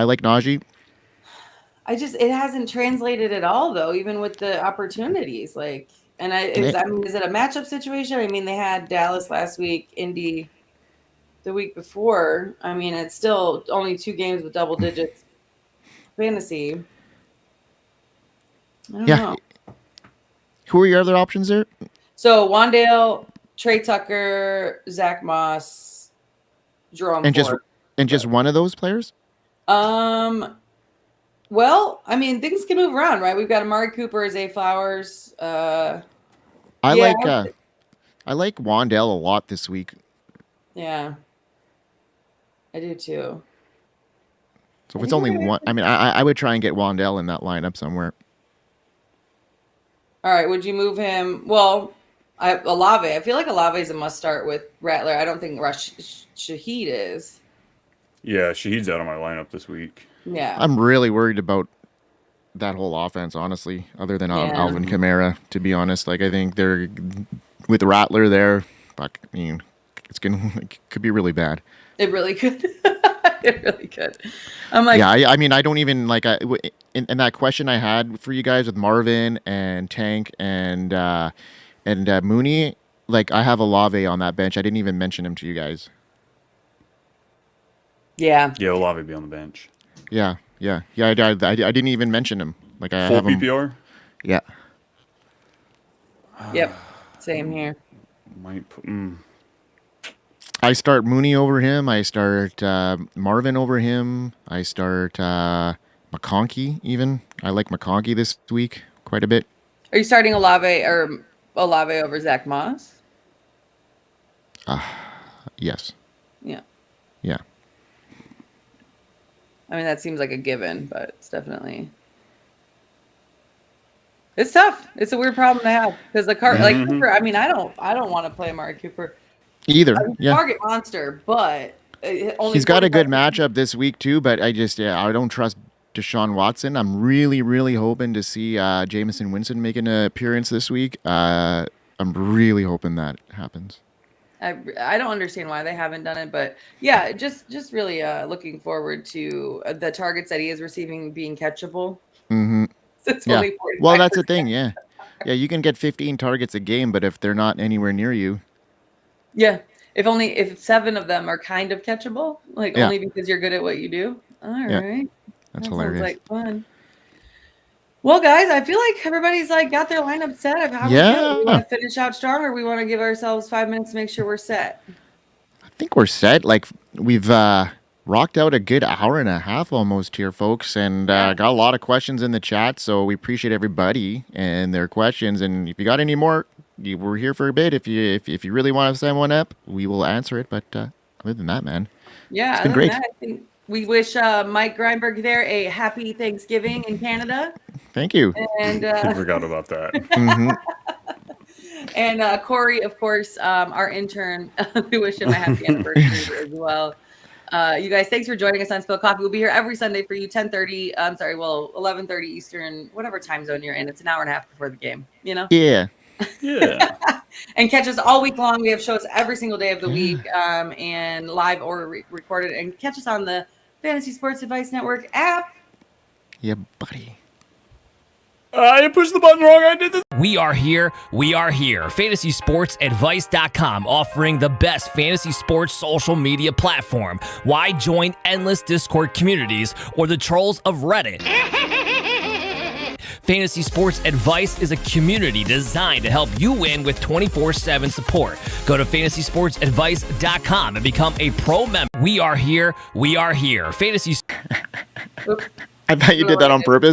like Najee. It hasn't translated at all though, even with the opportunities. Like, and is it a matchup situation? I mean, they had Dallas last week, Indy the week before. I mean, it's still only 2 games with double digits fantasy. I don't know. Who are your other options there? So Wandale, Trey Tucker, Zach Moss, Jerome Ford. Just one of those players? Well, I mean, things can move around, right? We've got Amari Cooper, Zay Flowers. I I like Wandell a lot this week. Yeah. I do too. So if it's only one, I mean, I would try and get Wandell in that lineup somewhere. All right. Would you move him? Well, Olave. I feel like Olave is a must start with Rattler. I don't think Shaheed is. Yeah, Shaheed's out of my lineup this week. Yeah. I'm really worried about that whole offense, honestly, other than Alvin Kamara, to be honest. Like, I think they're, with Rattler there, fuck, I mean, it could be really bad. It really could. It really could. I'm like, yeah, I mean, I don't even like in that question I had for you guys with Marvin and Tank and Mooney. Like, I have Olave on that bench. I didn't even mention him to you guys. Yeah. Yeah, Olave be on the bench. Yeah. I didn't even mention him. Like, I Full have him. PPR. Yeah. Yep. Same here. Might put. I start Mooney over him. I start Marvin over him. I start McConkey even. I like McConkey this week quite a bit. Are you starting Olave over Zach Moss? Yes. Yeah. Yeah. I mean, that seems like a given, but it's definitely. It's tough. It's a weird problem to have because like Cooper. I mean, I don't want to play Amari Cooper either. Target monster, but only he's got a good matchup this week too. But I don't trust Deshaun Watson. I'm really, really hoping to see Jameson Winston make an appearance this week. I'm really hoping that happens. I don't understand why they haven't done it, but yeah, just really looking forward to the targets that he is receiving being catchable. Mm-hmm. It's yeah. only 45%. Well, that's the thing. Yeah, you can get 15 targets a game, but if they're not anywhere near you, if 7 of them are kind of catchable, like only because you're good at what you do. All right, that's that hilarious. Sounds like fun. Well, guys, I feel like everybody's like got their lineup set. How we want to finish out strong, or we want to give ourselves 5 minutes to make sure we're set. I think we're set. Like, we've rocked out a good hour and a half almost here, folks, and got a lot of questions in the chat. So we appreciate everybody and their questions. And if you got any more, we're here for a bit. If you really want to send one up, we will answer it. But other than that, man, it's been great. I think we wish Mike Greinberg there a happy Thanksgiving in Canada. Thank you. And I forgot about that. Mm-hmm. And Corey, of course, our intern, we wish him a happy anniversary as well. You guys, thanks for joining us on Spill Coffee. We'll be here every Sunday for you, 11:30 Eastern, whatever time zone you're in. It's an hour and a half before the game, you know? Yeah. Yeah. And catch us all week long. We have shows every single day of the week, and live or recorded. And catch us on the Fantasy Sports Advice Network app. Yeah, buddy. I pushed the button wrong. I did this. We are here. FantasySportsAdvice.com, offering the best fantasy sports social media platform. Why join endless Discord communities or the trolls of Reddit? Fantasy Sports Advice is a community designed to help you win with 24/7 support. Go to FantasySportsAdvice.com and become a pro member. We are here. Fantasy. I thought you did that on purpose.